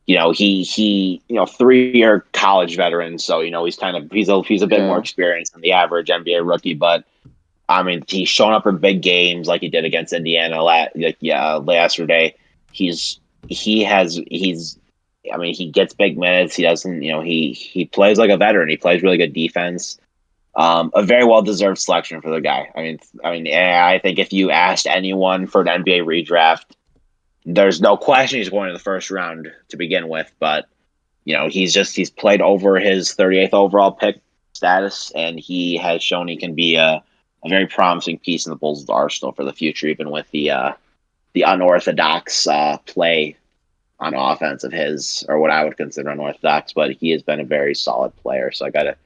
he 3-year college veteran. So, he's a bit more experienced than the average NBA rookie, but I mean, he's shown up in big games like he did against Indiana yesterday. He gets big minutes. He doesn't, he plays like a veteran. He plays really good defense. A very well-deserved selection for the guy. I think if you asked anyone for an NBA redraft, there's no question he's going to the first round to begin with. But he's played over his 38th overall pick status, and he has shown he can be a very promising piece in the Bulls' arsenal for the future, even with the unorthodox play on offense of his, or what I would consider unorthodox. But he has been a very solid player, so I got to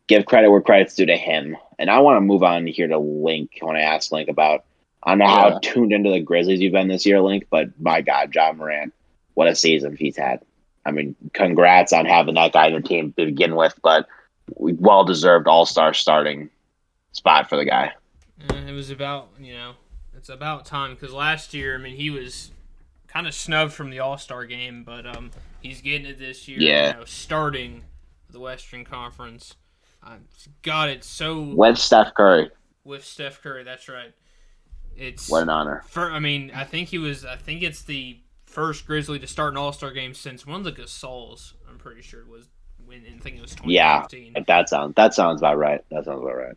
give credit where credit's due to him. And I want to move on here to Link. I want to ask Link about, I don't know how tuned into the Grizzlies you've been this year, Link, but my God, John Morant, what a season he's had. I mean, congrats on having that guy in your team to begin with, but well-deserved all-star starting spot for the guy. It was about, it's about time, because last year, he was kind of snubbed from the All-Star game, but he's getting it this year, starting the Western Conference. God, it's so... With Steph Curry, that's right. What an honor. I think it's the first Grizzly to start an All-Star game since one of the Gasols, I'm pretty sure it was, I think it was 2015. Yeah, that sounds about right.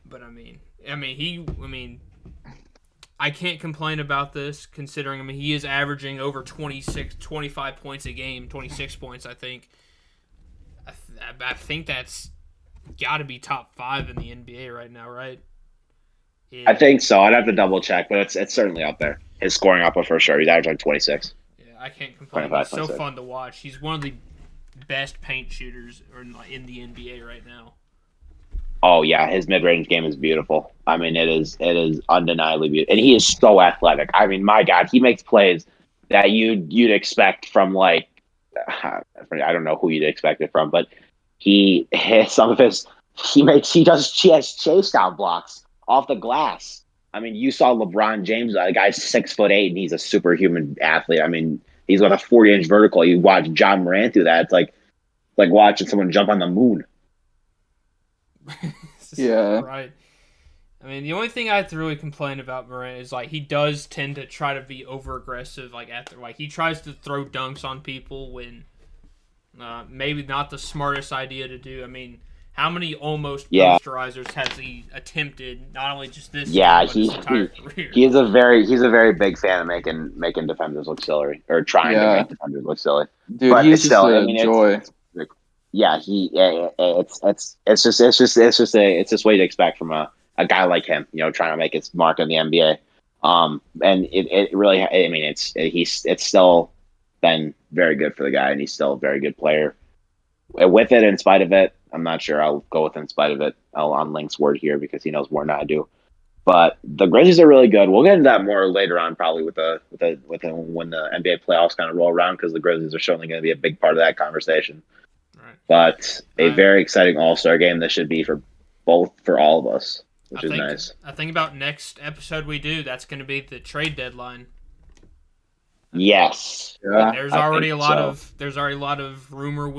But I can't complain about this, considering, he is averaging over 25 points a game, 26 points, I think. I think that's got to be top 5 in the NBA right now, right? I think so. I'd have to double check, but it's certainly up there. His scoring output for sure. He's averaging 26. Yeah, I can't complain. He's so fun to watch. He's one of the best paint shooters in the NBA right now. Oh yeah, his mid-range game is beautiful. It is undeniably beautiful, and he is so athletic. My God, he makes plays that you'd expect from, like, I don't know who you'd expect it from, but some of his She has chase down blocks off the glass. I mean, you saw LeBron James. The guy's 6'8" and he's a superhuman athlete. I mean, he's got a 40-inch vertical. You watch John Morant do that. It's like watching someone jump on the moon. Yeah. Right. I mean, the only thing I have to really complain about Morant is like he does tend to try to be over aggressive. He tries to throw dunks on people when maybe not the smartest idea to do. I mean, how many almost posterizers has he attempted? Not only just this season, but his entire career. He's a very big fan of making defenders look silly or trying to make defenders look silly. Dude, but he's still, just a joy. It's just what you'd expect from a guy like him, trying to make his mark in the NBA. And it really, I mean, it's still been very good for the guy, and he's still a very good player. With it, in spite of it, I'm not sure. I'll go with in spite of it. On Link's word here because he knows more than I do. But the Grizzlies are really good. We'll get into that more later on, probably when the NBA playoffs kind of roll around, because the Grizzlies are certainly going to be a big part of that conversation. Right. But a very exciting All-Star game this should be for all of us, which is nice. I think about next episode we do, that's going to be the trade deadline. Yes. Yeah. There's already a lot of rumors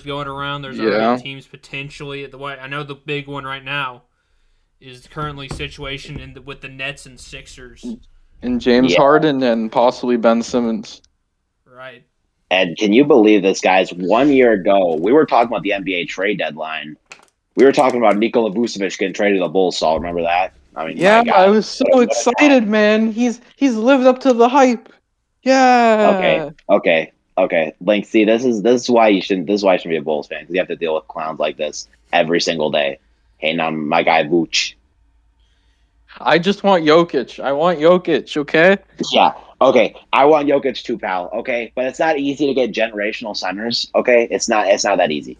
going around. There's already teams potentially I know the big one right now is currently situation with the Nets and Sixers. And James Harden and possibly Ben Simmons. Right. And can you believe this, guys? 1 year ago, we were talking about the NBA trade deadline. We were talking about Nikola Vucevic getting traded to the Bulls. So remember that? I mean, yeah, I was so excited, man. He's lived up to the hype. Yeah. Okay. Link, see, this is why you shouldn't be a Bulls fan, because you have to deal with clowns like this every single day. Hey, now my guy Vooch. I just want Jokic. I want Jokic, okay? Yeah. Okay. I want Jokic too, pal. Okay. But it's not easy to get generational centers. Okay. It's not that easy.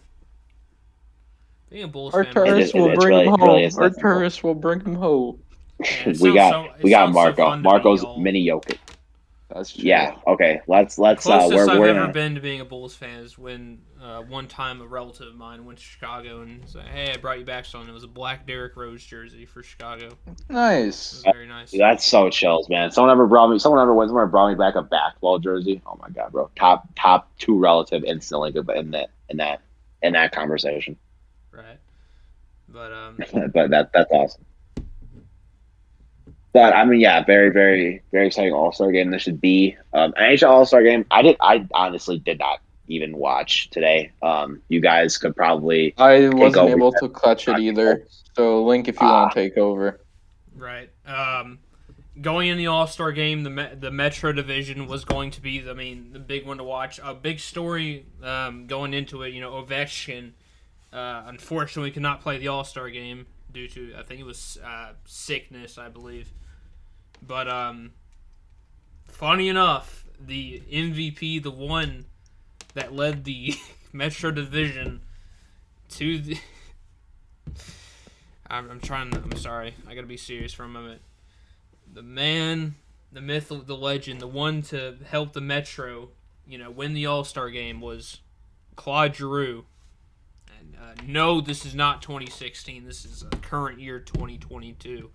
Being a Bulls Arturis will bring him home. Arturis will bring him home. We got Marco. Marco's mini Jokic. That's true. Yeah. Okay. Let's. The closest I've ever been to being a Bulls fan is when one time a relative of mine went to Chicago and said, "Hey, I brought you back something." It was a black Derrick Rose jersey for Chicago. Nice. It was very nice. That's so chills, man. Someone brought me back a basketball jersey. Oh my god, bro! Top two relative instantly in that conversation. Right. But but that's awesome. But I mean, yeah, very, very, very exciting All-Star game. This should be an NHL All-Star game. I honestly did not even watch today. You guys could probably. I wasn't able to catch it either. So, Link, if you want to take over. Right. Going in the All-Star game, the Metro Division was going to be, the big one to watch. A big story going into it. Ovechkin unfortunately could not play the All-Star game due to, I think it was sickness, I believe. But funny enough, the MVP, the one that led the Metro Division to the I'm sorry, I gotta be serious for a moment. The man, the myth, the legend, the one to help the Metro, win the All-Star game was Claude Giroux. And no, this is not 2016. This is current year 2022.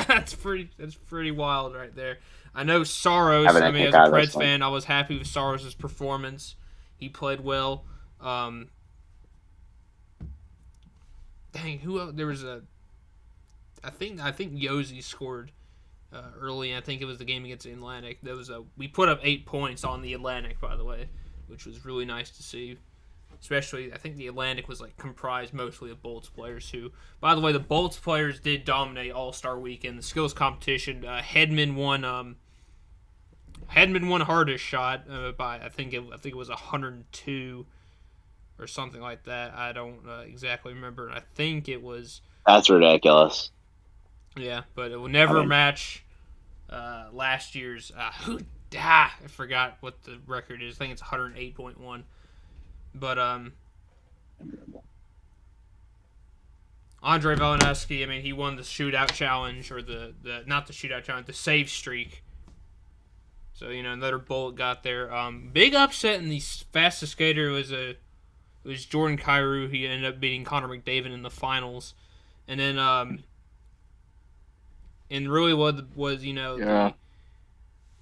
That's pretty wild right there. I know Saros. As a Preds fan, I was happy with Saros' performance. He played well. Dang, who else? There was I think Yossi scored early. I think it was the game against the Atlantic. We put up 8 points on the Atlantic, by the way, which was really nice to see. Especially, I think the Atlantic was comprised mostly of Bolts players who, by the way, the Bolts players did dominate All-Star Weekend. The skills competition, Hedman won hardest shot by I think it was 102 or something like that. I don't exactly remember. I think it was. That's ridiculous. Yeah, but it will never match last year's. I forgot what the record is. I think it's 108.1. But Andre Valenevsky, he won the shootout challenge, or the not the shootout challenge, the save streak. So another bullet got there. Big upset in the fastest skater was Jordan Kyrou. He ended up beating Connor McDavid in the finals, and then and really what was the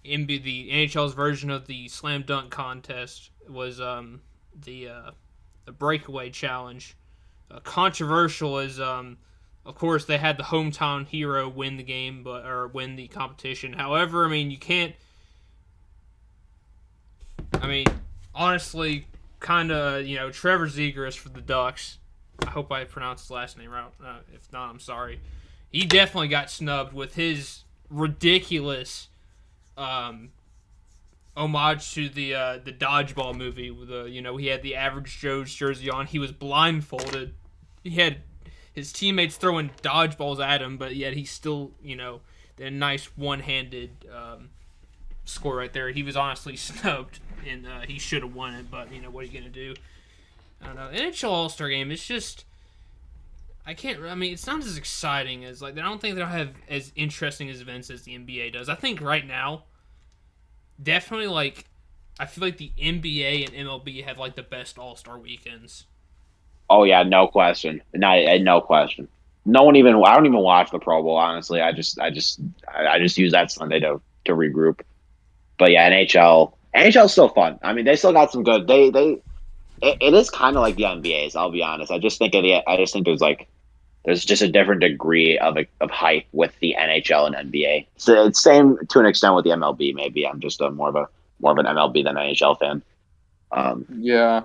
NHL's version of the slam dunk contest was the breakaway challenge. Controversial as of course they had the hometown hero win the game, or win the competition. However, I mean you can't. I mean, honestly, kind of Trevor Zegras for the Ducks. I hope I pronounced his last name right. If not, I'm sorry. He definitely got snubbed with his ridiculous homage to the dodgeball movie. With he had the Average Joe's jersey on. He was blindfolded. He had his teammates throwing dodgeballs at him, but yet he still did a nice one-handed score right there. He was honestly snubbed, and he should have won it. But what are you gonna do? I don't know. NHL All-Star Game. It's just. I can't. I mean, it's not as exciting as I don't think they'll have as interesting as events as the NBA does. I think right now, definitely I feel like the NBA and MLB have the best All-Star weekends. Oh yeah, no question. No question. No one even. I don't even watch the Pro Bowl. Honestly, I just use that Sunday to regroup. But yeah, NHL's still fun. I mean, they still got some good. It is kind of like the NBA's. I'll be honest. I just think there's just a different degree of hype with the NHL and NBA. So it's same to an extent with the MLB. Maybe I'm just more of an MLB than NHL fan. Yeah.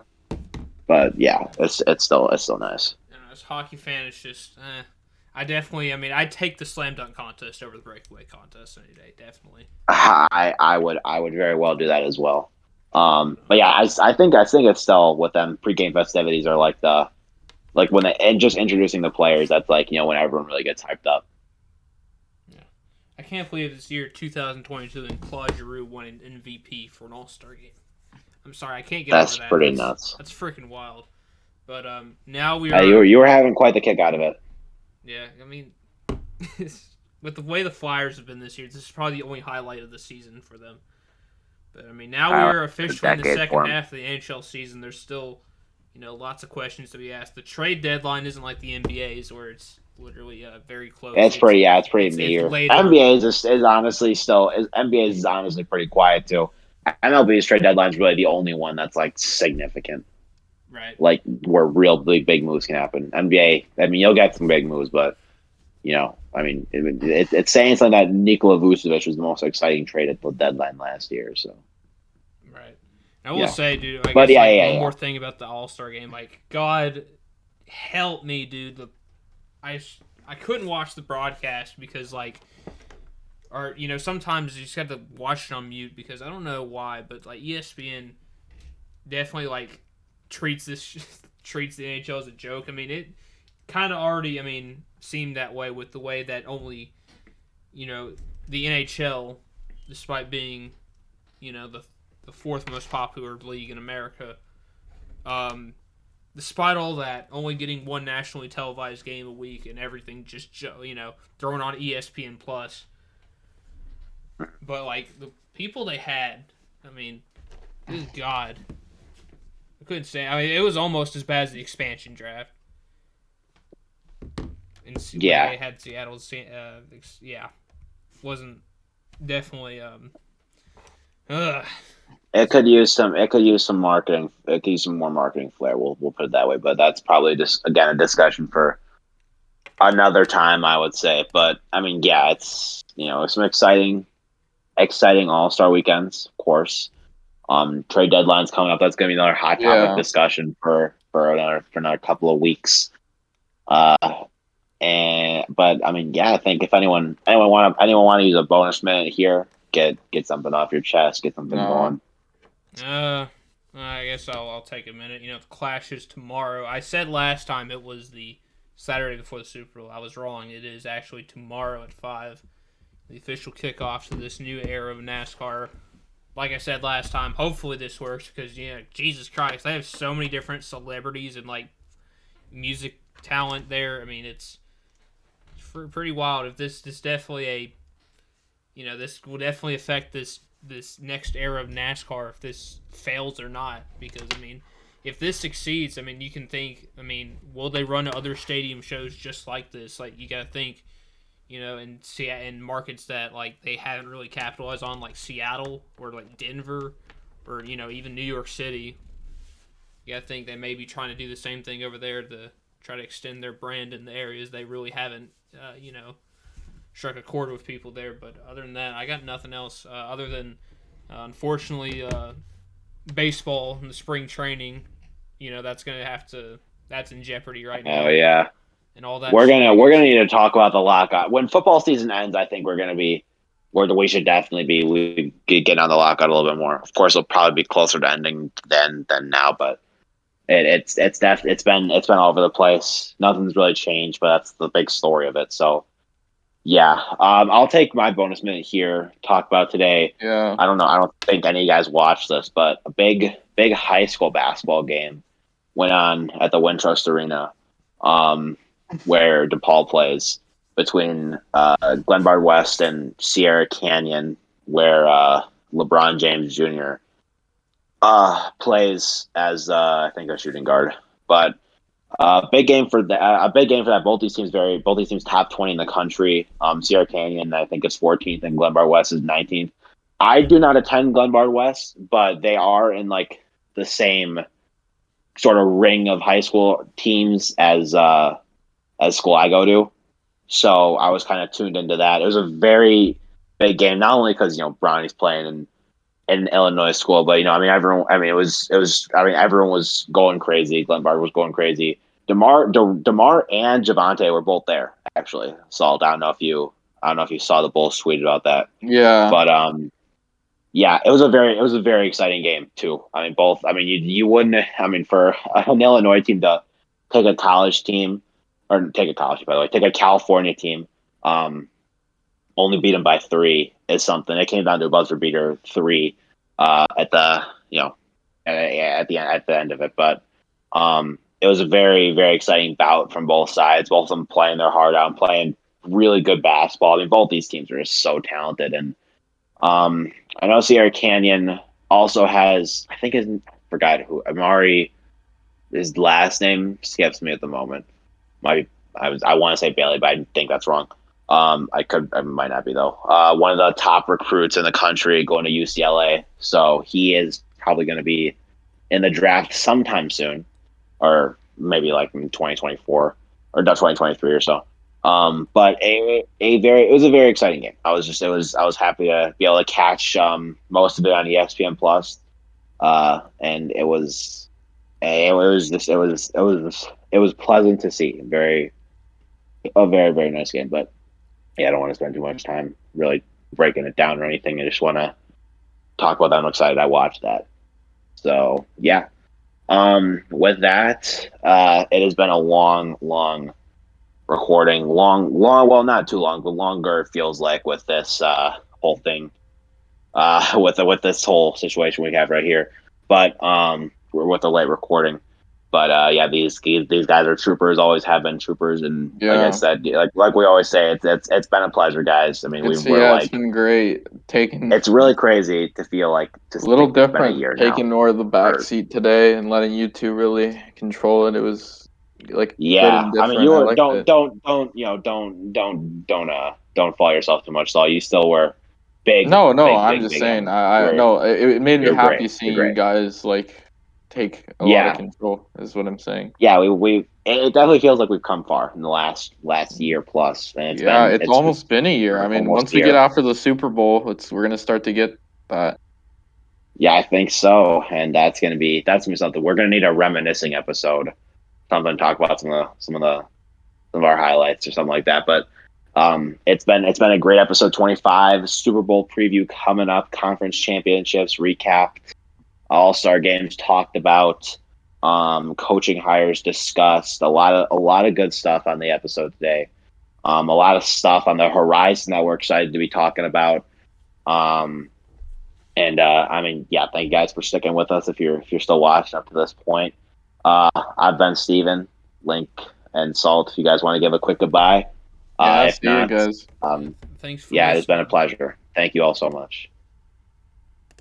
But yeah, it's still nice. As a hockey fan, it's just I definitely. I mean, I'd take the slam dunk contest over the breakaway contest any day. Definitely. I would very well do that as well. But yeah, I think it's still with them pregame festivities are when and just introducing the players. That's when everyone really gets hyped up. Yeah, I can't believe this year 2022 and Claude Giroux won an MVP for an All-Star game. I'm sorry, I can't get over that. That's pretty nuts. That's freaking wild. But now we are. You were having quite the kick out of it. Yeah, I mean, with the way the Flyers have been this year, this is probably the only highlight of the season for them. But I mean, now we are officially in the second half of the NHL season. There's still, lots of questions to be asked. The trade deadline isn't like the NBA's, where it's literally very close. It's pretty meager. NBA's is honestly NBA's is honestly pretty quiet too. MLB's trade deadline is really the only one that's significant. Right. Where real big moves can happen. NBA, I mean, you'll get some big moves, but I mean, it's saying something that Nikola Vucevic was the most exciting trade at the deadline last year. So. Right. I will say, dude. One more thing about the All-Star game. God help me, dude. I couldn't watch the broadcast because sometimes you just have to watch it on mute because I don't know why, but ESPN definitely treats the NHL as a joke. I mean, it kind of already seemed that way with the way that only the NHL, despite being the fourth most popular league in America, despite all that, only getting one nationally televised game a week and everything just thrown on ESPN Plus. But the people they had, I mean, good God. I couldn't say. I mean, it was almost as bad as the expansion draft. And they had Seattle's. Wasn't definitely. It could use some marketing. It could use some more marketing flair. We'll put it that way. But that's probably just again a discussion for another time, I would say. But I mean, yeah, it's some exciting All-Star weekends, of course. Trade deadline's coming up. That's going to be another hot topic discussion for another couple of weeks. But I mean, yeah, I think if anyone want to use a bonus minute here, get something off your chest, get something going. I guess I'll take a minute. The Clash is tomorrow. I said last time it was the Saturday before the Super Bowl. I was wrong. It is actually tomorrow at 5. The official kickoff to this new era of NASCAR. Like I said last time, hopefully this works because, Jesus Christ, they have so many different celebrities and, music talent there. I mean, it's pretty wild. If this definitely this will definitely affect this this next era of NASCAR if this fails or not. Because I mean, if this succeeds, I mean, you can think, I mean, will they run other stadium shows just like this? Like, you got to think, in markets that like they haven't really capitalized on, like Seattle or like Denver or even New York City. You got to think they may be trying to do the same thing over there to try to extend their brand in the areas they really haven't, struck a chord with people there. But other than that, I got nothing else other than, unfortunately, baseball in the spring training. That's in jeopardy right now. Oh yeah, and all that. We're gonna need to talk about the lockout when football season ends. I think we're gonna be where we should definitely be. We get on the lockout a little bit more. Of course, it'll probably be closer to ending than now, but it's been all over the place. Nothing's really changed, but that's the big story of it. So yeah, I'll take my bonus minute here. Talk about today. Yeah. I don't know. I don't think any of you guys watched this, but a big high school basketball game went on at the Wintrust Arena, where DePaul plays between Glenbard West and Sierra Canyon, where LeBron James Jr. Plays as I think a shooting guard. But big game for that. Both these teams top 20 in the country. Sierra Canyon I think is 14th and Glenbard West is 19th. I do not attend Glenbard West, but they are in like the same sort of ring of high school teams as school I go to. So I was kind of tuned into that. It was a very big game, not only because Bronny's playing in Illinois school, but everyone. Everyone was going crazy. Glenbard was going crazy. Demar and Javante were both there actually. So I don't know if you saw the Bulls tweet about that. Yeah. But yeah, it was a very exciting game too. I mean, both. I mean, you wouldn't. I mean, for an Illinois team to take a college team, or take a college, by the way, take a California team, only beat them by 3 is something. It came down to a buzzer beater 3 at the at the end of it. But it was a very, very exciting bout from both sides. Both of them playing their heart out and playing really good basketball. I mean, both these teams are just so talented. And I know Sierra Canyon also has, I think, I forgot who, Amari, his last name skips me at the moment. I want to say Bailey, but I think that's wrong. I might not be though. One of the top recruits in the country going to UCLA, so he is probably going to be in the draft sometime soon, or maybe like in 2024 or 2023 or so. But it was a very exciting game. I was happy to be able to catch most of it on ESPN Plus, and it was pleasant to see. A very, very nice game, but yeah, I don't want to spend too much time really breaking it down or anything. I just want to talk about that. I'm excited I watched that. So yeah. With that, it has been a long recording. Well, not too long, but longer it feels like with this whole thing. With this whole situation we have right here. But we're with the late recording. But yeah, these guys are troopers. Always have been troopers, and like I said, like we always say, it's been a pleasure, guys. I mean, It's been great taking. It's really crazy to feel like a little different taking more of the back seat today and letting you two really control it. It was like yeah. I mean, don't follow yourself too much. So you still were big. No, big, I'm just saying. I know it made me happy seeing you guys like take a lot of control. Is what I'm saying. Yeah, it definitely feels like we've come far in the last year plus. And it's almost been a year. I mean, once we get after the Super Bowl, we're gonna start to get that. Yeah, I think so, and that's gonna be something. We're gonna need a reminiscing episode, something to talk about some of our highlights or something like that. But it's been a great episode 25, Super Bowl preview coming up, conference championships recapped, All-Star games talked about. Coaching hires discussed, a lot of good stuff on the episode today. A lot of stuff on the horizon that we're excited to be talking about. And I mean, yeah, thank you guys for sticking with us. If you're still watching up to this point, I've been Steven, Link, and Salt. If you guys want to give a quick goodbye, see you guys. Thanks. It's been a pleasure. Thank you all so much.